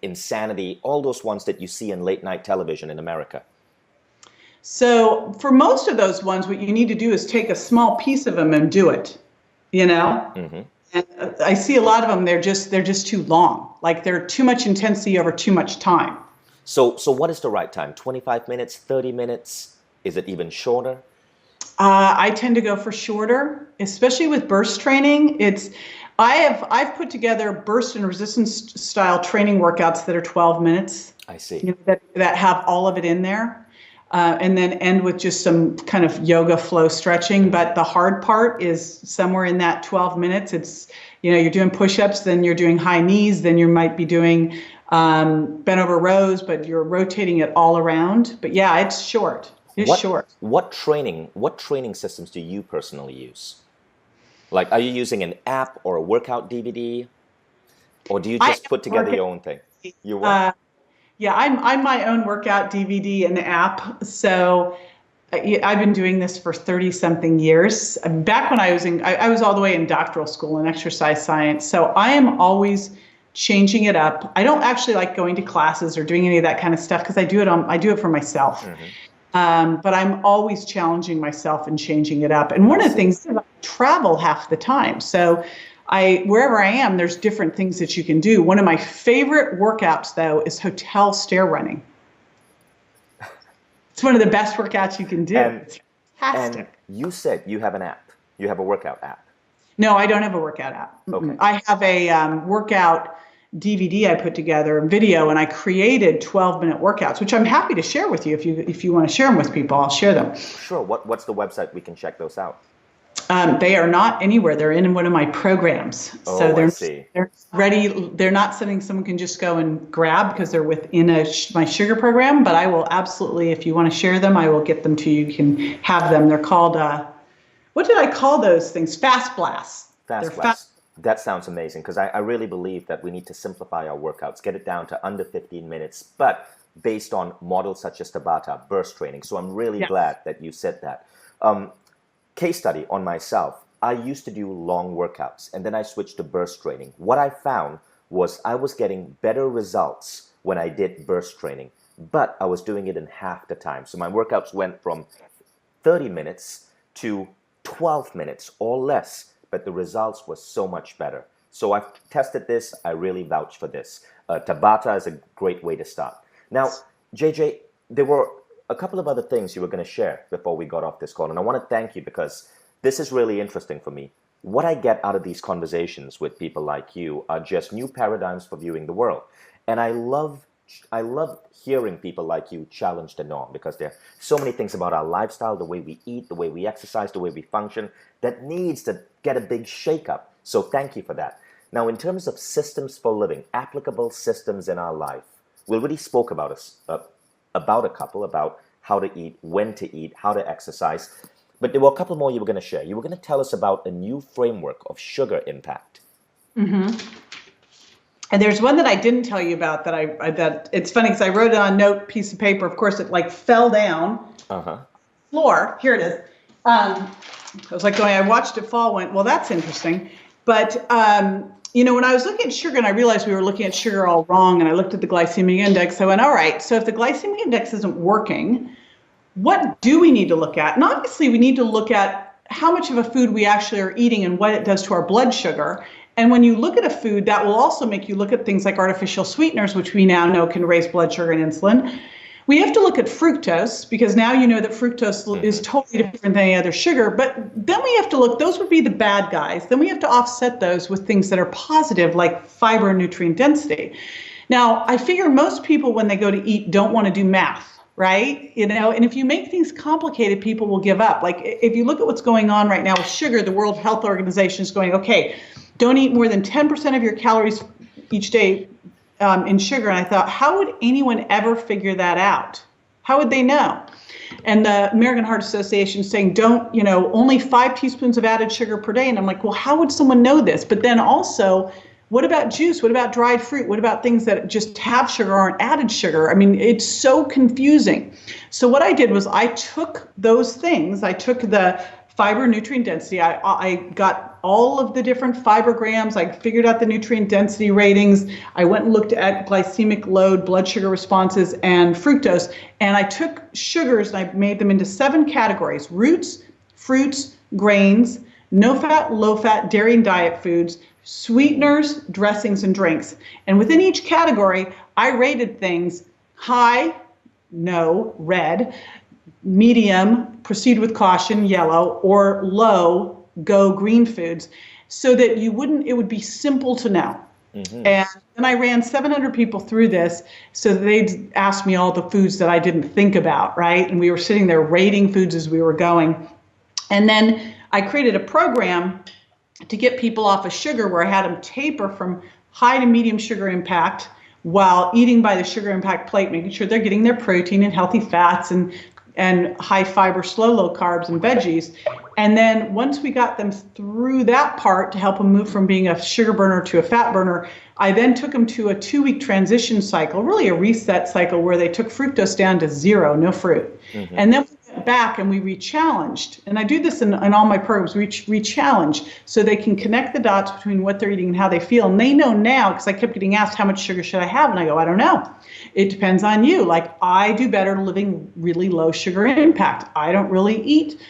Insanity, all those ones that you see in late night television in America. So for most of those ones, what you need to do is take a small piece of them and do it, you know? Mm-hmm. And I see a lot of them, they're just too long. Like they're too much intensity over too much time. So what is the right time? 25 minutes, 30 minutes? Is it even shorter? I tend to go for shorter, especially with burst training. I've put together burst and resistance style training workouts that are 12 minutes, I see. that have all of it in there. And then end with just some kind of yoga flow stretching. But the hard part is somewhere in that 12 minutes. It's, you're doing push-ups, then you're doing high knees, then you might be doing bent over rows, but you're rotating it all around. But yeah, it's short. It's short. What training systems do you personally use? Like, are you using an app or a workout DVD? Or do you just put together your own thing? You what? Yeah, I'm my own workout DVD and app. So I've been doing this for 30 something years. Back when I was all the way in doctoral school in exercise science. So I am always changing it up. I don't actually like going to classes or doing any of that kind of stuff because I do it for myself. But I'm always challenging myself and changing it up. And one of the things is I travel half the time. So wherever I am, there's different things that you can do. One of my favorite workouts, though, is hotel stair running. It's one of the best workouts you can do. It's fantastic. And you said you have an app. You have a workout app. No, I don't have a workout app. Okay. I have a workout DVD I put together, a video, and I created 12-minute workouts, which I'm happy to share with you. If you want to share them with people, I'll share them. Sure. What's the website we can check those out? They are not anywhere. They're in one of my programs. So I see. they're ready. They're not something someone can just go and grab because they're within my sugar program. But I will absolutely, if you want to share them, I will get them to you. You can have them. They're called, what did I call those things? Fast Blasts. Fast Blast. That sounds amazing because I really believe that we need to simplify our workouts, get it down to under 15 minutes, but based on models such as Tabata, burst training. So I'm really glad that you said that. Case study on myself. I used to do long workouts and then I switched to burst training. What I found was I was getting better results when I did burst training, but I was doing it in half the time. So my workouts went from 30 minutes to 12 minutes or less, but the results were so much better. So I've tested this. I really vouch for this. Tabata is a great way to start. Now, JJ, there were a couple of other things you were going to share before we got off this call, and I want to thank you because this is really interesting for me. What I get out of these conversations with people like you are just new paradigms for viewing the world. And I love hearing people like you challenge the norm, because there are so many things about our lifestyle, the way we eat, the way we exercise, the way we function, that needs to get a big shakeup. So thank you for that. Now, in terms of systems for living, applicable systems in our life, we already spoke about a couple, about how to eat, when to eat, how to exercise. But there were a couple more you were going to share. You were going to tell us about a new framework of sugar impact. Mm-hmm. And there's one that I didn't tell you about that it's funny because I wrote it on a note piece of paper. Of course, it like fell down floor. Here it is. I was like going, I watched it fall, went, well, that's interesting. But, when I was looking at sugar and I realized we were looking at sugar all wrong, and I looked at the glycemic index, I went, all right, so if the glycemic index isn't working, what do we need to look at? And obviously we need to look at how much of a food we actually are eating and what it does to our blood sugar. And when you look at a food, that will also make you look at things like artificial sweeteners, which we now know can raise blood sugar and insulin. We have to look at fructose, because now you know that fructose is totally different than any other sugar. But then we have to look, those would be the bad guys. Then we have to offset those with things that are positive, like fiber and nutrient density. Now, I figure most people, when they go to eat, don't want to do math. Right? And if you make things complicated, people will give up. Like if you look at what's going on right now with sugar, the World Health Organization is going, okay, don't eat more than 10% of your calories each day in sugar. And I thought, how would anyone ever figure that out? How would they know? And the American Heart Association is saying, don't, only 5 teaspoons of added sugar per day. And I'm like, well, how would someone know this? But then also, what about juice? What about dried fruit? What about things that just have sugar or aren't added sugar? I mean, it's so confusing. So what I did was I took those things. I took the fiber nutrient density. I got all of the different fiber grams. I figured out the nutrient density ratings. I went and looked at glycemic load, blood sugar responses, and fructose. And I took sugars and I made them into 7 categories: roots, fruits, grains, no fat, low fat, dairy and diet foods, sweeteners, dressings, and drinks. And within each category, I rated things: high, no, red; medium, proceed with caution, yellow; or low, go, green foods, so that it would be simple to know. Mm-hmm. And then I ran 700 people through this, so they'd ask me all the foods that I didn't think about, right? And we were sitting there rating foods as we were going. And then I created a program to get people off of sugar, where I had them taper from high to medium sugar impact while eating by the sugar impact plate, making sure they're getting their protein and healthy fats and high fiber, low carbs and veggies. And then once we got them through that part to help them move from being a sugar burner to a fat burner, I then took them to a 2-week transition cycle, really a reset cycle, where they took fructose down to 0, no fruit. Mm-hmm. And then we went back and we re-challenged. And I do this in all my programs, re-challenge, so they can connect the dots between what they're eating and how they feel. And they know now, because I kept getting asked, how much sugar should I have? And I go, I don't know. It depends on you. Like, I do better living really low sugar impact. I don't really eat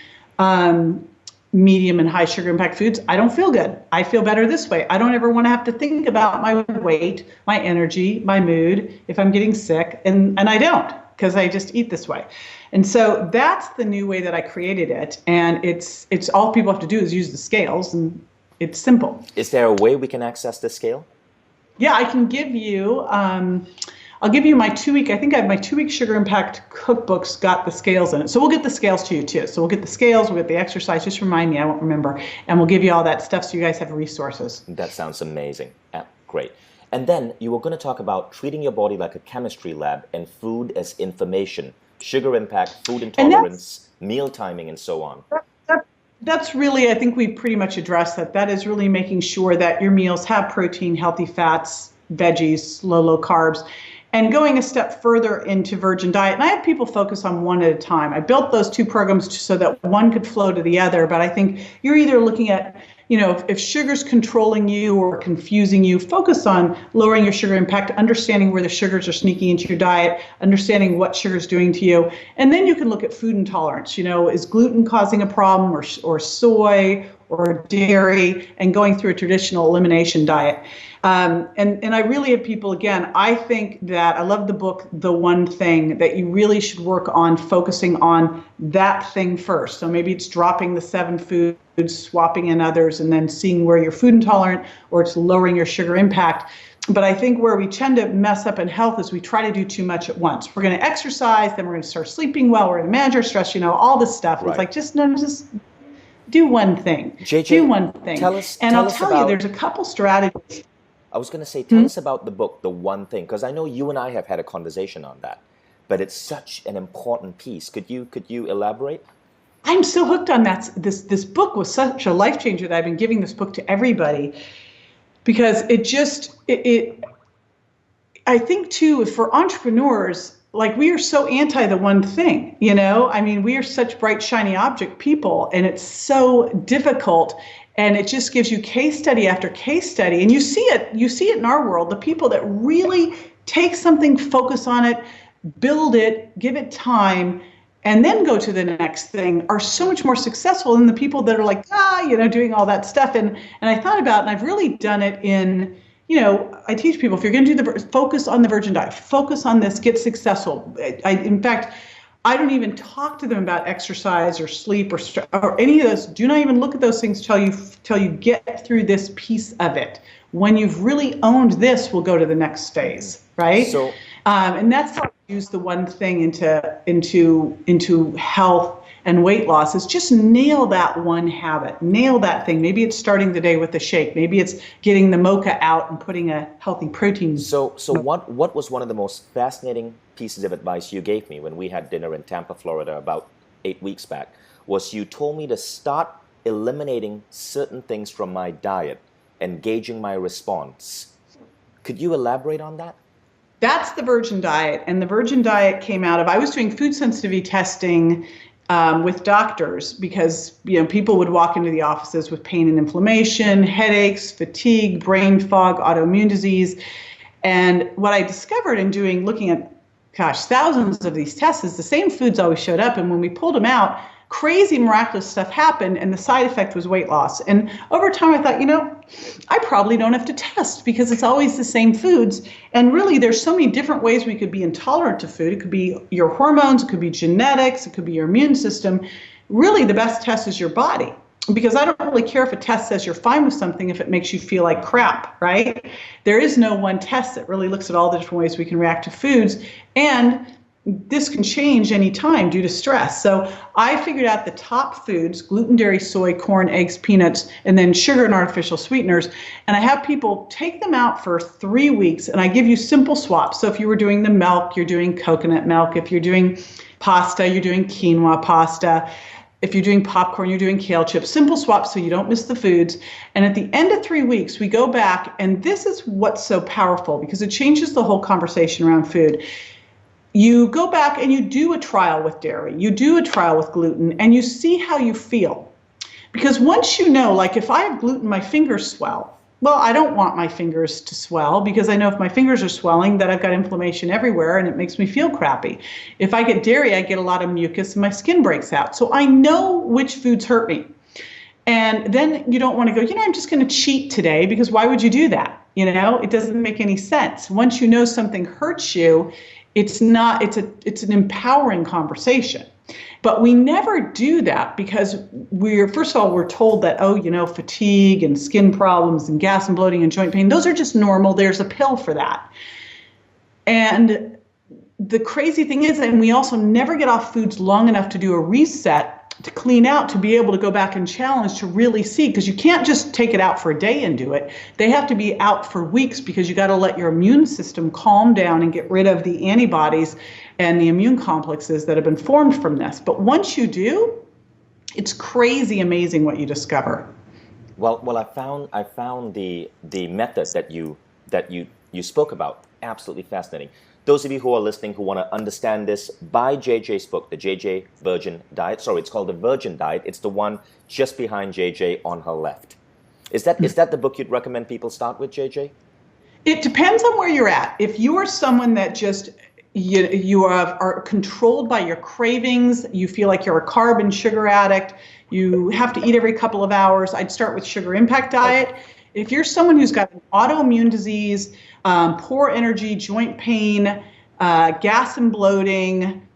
medium and high sugar impact foods. I don't feel good. I feel better this way. I don't ever want to have to think about my weight, my energy, my mood, if I'm getting sick. And I don't, because I just eat this way. And so that's the new way that I created it. And it's all people have to do is use the scales, and it's simple. Is there a way we can access this scale? Yeah, I can give you, I'll give you my 2-week, I think I have my 2-week sugar impact cookbooks got the scales in it. So we'll get the scales to you too. So we'll get the scales, we'll get the exercise, just remind me, I won't remember. And we'll give you all that stuff so you guys have resources. That sounds amazing. Great. And then you were going to talk about treating your body like a chemistry lab and food as information, sugar impact, food intolerance, meal timing, and so on. That's really, I think we pretty much addressed that. That is really making sure that your meals have protein, healthy fats, veggies, low carbs, and going a step further into Virgin Diet. And I have people focus on one at a time. I built those 2 programs so that one could flow to the other. But I think you're either looking at, if sugar's controlling you or confusing you, focus on lowering your sugar impact, understanding where the sugars are sneaking into your diet, understanding what sugar's doing to you. And then you can look at food intolerance. Is gluten causing a problem, or soy or dairy, and going through a traditional elimination diet. And I really have people, again, I think that I love the book, The One Thing, that you really should work on focusing on that thing first. So maybe it's dropping the 7 foods, swapping in others, and then seeing where you're food intolerant, or it's lowering your sugar impact. But I think where we tend to mess up in health is we try to do too much at once. We're going to exercise, then we're going to start sleeping well, we're going to manage our stress, all this stuff. Right. It's like, just do one thing. JJ, do one thing. I'll tell you, there's a couple strategies. I was going to say, tell us about the book, The One Thing, because I know you and I have had a conversation on that, but it's such an important piece. Could you elaborate? I'm so hooked on that. This book was such a life changer that I've been giving this book to everybody, because I think too, for entrepreneurs, like, we are so anti the one thing, we are such bright, shiny object people, and it's so difficult. And it just gives you case study after case study. And you see it in our world, the people that really take something, focus on it, build it, give it time, and then go to the next thing are so much more successful than the people that are like, doing all that stuff. And I thought about, and I've really done it in, I teach people, if you're going to do focus on the virgin diet, focus on this, get successful. In fact, I don't even talk to them about exercise or sleep or any of those. Do not even look at those things till you get through this piece of it. When you've really owned this, we'll go to the next phase, right? So, and that's how I use The One Thing into health and weight loss, is just nail that one habit, nail that thing. Maybe it's starting the day with a shake. Maybe it's getting the mocha out and putting a healthy protein. So what was one of the most fascinating pieces of advice you gave me when we had dinner in Tampa, Florida, about 8 weeks back, was you told me to start eliminating certain things from my diet and gauging my response. Could you elaborate on that? That's the virgin diet. And the virgin diet came out of, I was doing food sensitivity testing with doctors, because people would walk into the offices with pain and inflammation, headaches, fatigue, brain fog, autoimmune disease. And what I discovered in looking at, thousands of these tests, is the same foods always showed up. And when we pulled them out, crazy, miraculous stuff happened, and the side effect was weight loss. And over time, I thought, I probably don't have to test, because it's always the same foods. And really, there's so many different ways we could be intolerant to food. It could be your hormones, it could be genetics, it could be your immune system. Really, the best test is your body, because I don't really care if a test says you're fine with something if it makes you feel like crap, right? There is no one test that really looks at all the different ways we can react to foods. And this can change any time due to stress. So I figured out the top foods: gluten, dairy, soy, corn, eggs, peanuts, and then sugar and artificial sweeteners. And I have people take them out for 3 weeks, and I give you simple swaps. So if you were doing the milk, you're doing coconut milk. If you're doing pasta, you're doing quinoa pasta. If you're doing popcorn, you're doing kale chips. Simple swaps so you don't miss the foods. And at the end of 3 weeks, we go back, and this is what's so powerful, because it changes the whole conversation around food. You go back and you do a trial with dairy, you do a trial with gluten, and you see how you feel. Because once you know, like, if I have gluten, my fingers swell. Well, I don't want my fingers to swell, because I know if my fingers are swelling, that I've got inflammation everywhere and it makes me feel crappy. If I get dairy, I get a lot of mucus and my skin breaks out. So I know which foods hurt me. And then you don't want to go, I'm just going to cheat today, because why would you do that? It doesn't make any sense. Once you know something hurts you, it's an empowering conversation. But we never do that, because first of all, we're told that, fatigue and skin problems and gas and bloating and joint pain, those are just normal. There's a pill for that. And the crazy thing is, and we also never get off foods long enough to do a reset, to clean out, to be able to go back and challenge, to really see, because you can't just take it out for a day and do it. They have to be out for weeks, because you got to let your immune system calm down and get rid of the antibodies and the immune complexes that have been formed from this. But once you do, it's crazy amazing what you discover. Well, I found the method that you spoke about absolutely fascinating. Those of you who are listening who want to understand this, buy JJ's book, The JJ Virgin Diet. Sorry, it's called The Virgin Diet. It's the one just behind JJ on her left. Is that the book you'd recommend people start with, JJ? It depends on where you're at. If you are someone that just are controlled by your cravings, you feel like you're a carb and sugar addict, you have to eat every couple of hours, I'd start with Sugar Impact Diet. Okay. If you're someone who's got an autoimmune disease, poor energy, joint pain, gas and bloating,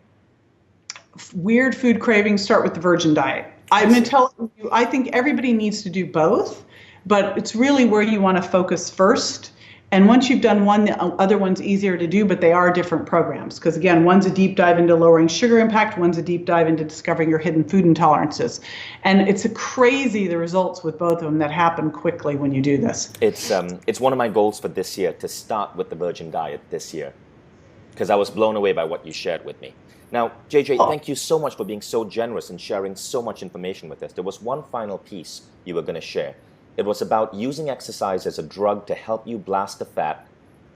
weird food cravings, start with the Virgin Diet. I'm going to tell you, I think everybody needs to do both, but it's really where you want to focus first. And once you've done one, the other one's easier to do, but they are different programs. Because again, one's a deep dive into lowering sugar impact, one's a deep dive into discovering your hidden food intolerances. And it's crazy the results with both of them that happen quickly when you do this. It's one of my goals for this year to start with the Virgin Diet this year, because I was blown away by what you shared with me. Now, JJ, thank you so much for being so generous and sharing so much information with us. There was one final piece you were going to share. It was about using exercise as a drug to help you blast the fat,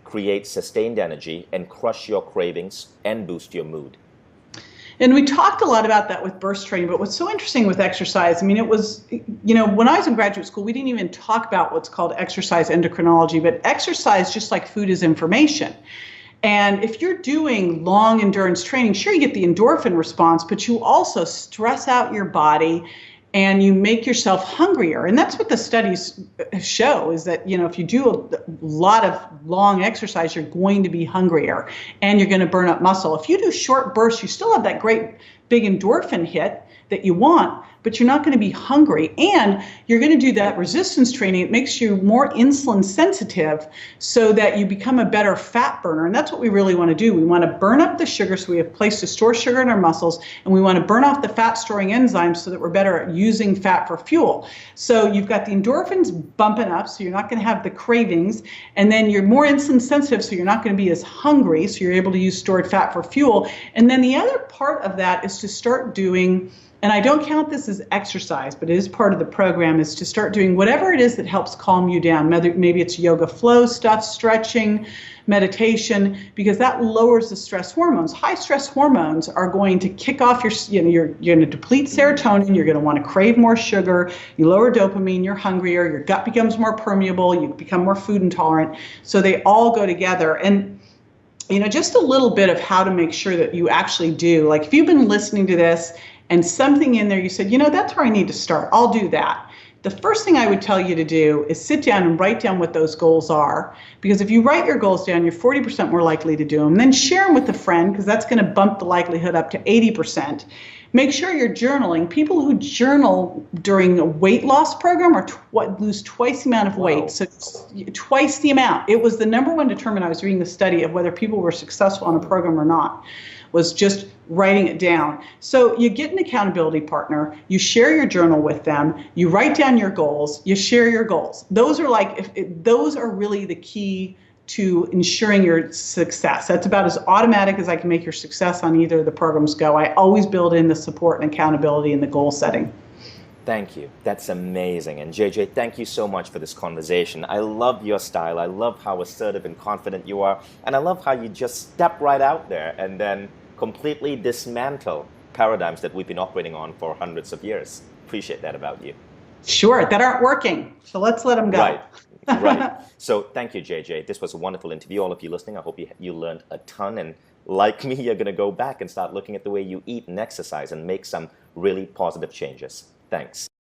create sustained energy, and crush your cravings and boost your mood. And we talked a lot about that with burst training, but what's so interesting with exercise, I mean, it was, when I was in graduate school, we didn't even talk about what's called exercise endocrinology, but exercise, just like food, is information. And if you're doing long endurance training, sure, you get the endorphin response, but you also stress out your body and you make yourself hungrier. And that's what the studies show, is that, if you do a lot of long exercise, you're going to be hungrier and you're going to burn up muscle. If you do short bursts, you still have that great big endorphin hit that you want, but you're not going to be hungry. And you're going to do that resistance training. It makes you more insulin sensitive so that you become a better fat burner. And that's what we really want to do. We want to burn up the sugar so we have a place to store sugar in our muscles. And we want to burn off the fat storing enzymes so that we're better at using fat for fuel. So you've got the endorphins bumping up, so you're not going to have the cravings. And then you're more insulin sensitive, so you're not going to be as hungry. So you're able to use stored fat for fuel. And then the other part of that is to start doing, and I don't count this as exercise, but it is part of the program, is to start doing whatever it is that helps calm you down. Maybe it's yoga flow stuff, stretching, meditation, because that lowers the stress hormones. High stress hormones are going to kick off you're going to deplete serotonin, you're going to want to crave more sugar, you lower dopamine, you're hungrier, your gut becomes more permeable, you become more food intolerant. So they all go together. And just a little bit of how to make sure that you actually do. Like if you've been listening to this and something in there you said, that's where I need to start, I'll do that. The first thing I would tell you to do is sit down and write down what those goals are. Because if you write your goals down, you're 40% more likely to do them. Then share them with a friend, because that's going to bump the likelihood up to 80%. Make sure you're journaling. People who journal during a weight loss program lose twice the amount of weight. Wow. So twice the amount. It was the number one determinant. I was reading the study of whether people were successful on a program or not, was just writing it down. So you get an accountability partner, you share your journal with them, you write down your goals, you share your goals. Those are those are really the key to ensuring your success. That's about as automatic as I can make your success on either of the programs go. I always build in the support and accountability in the goal setting. Thank you. That's amazing. And JJ, thank you so much for this conversation. I love your style. I love how assertive and confident you are. And I love how you just step right out there and then completely dismantle paradigms that we've been operating on for hundreds of years. Appreciate that about you. Sure, that aren't working. So let's let them go. Right. So thank you, JJ. This was a wonderful interview. All of you listening, I hope you learned a ton. And like me, you're going to go back and start looking at the way you eat and exercise and make some really positive changes. Thanks.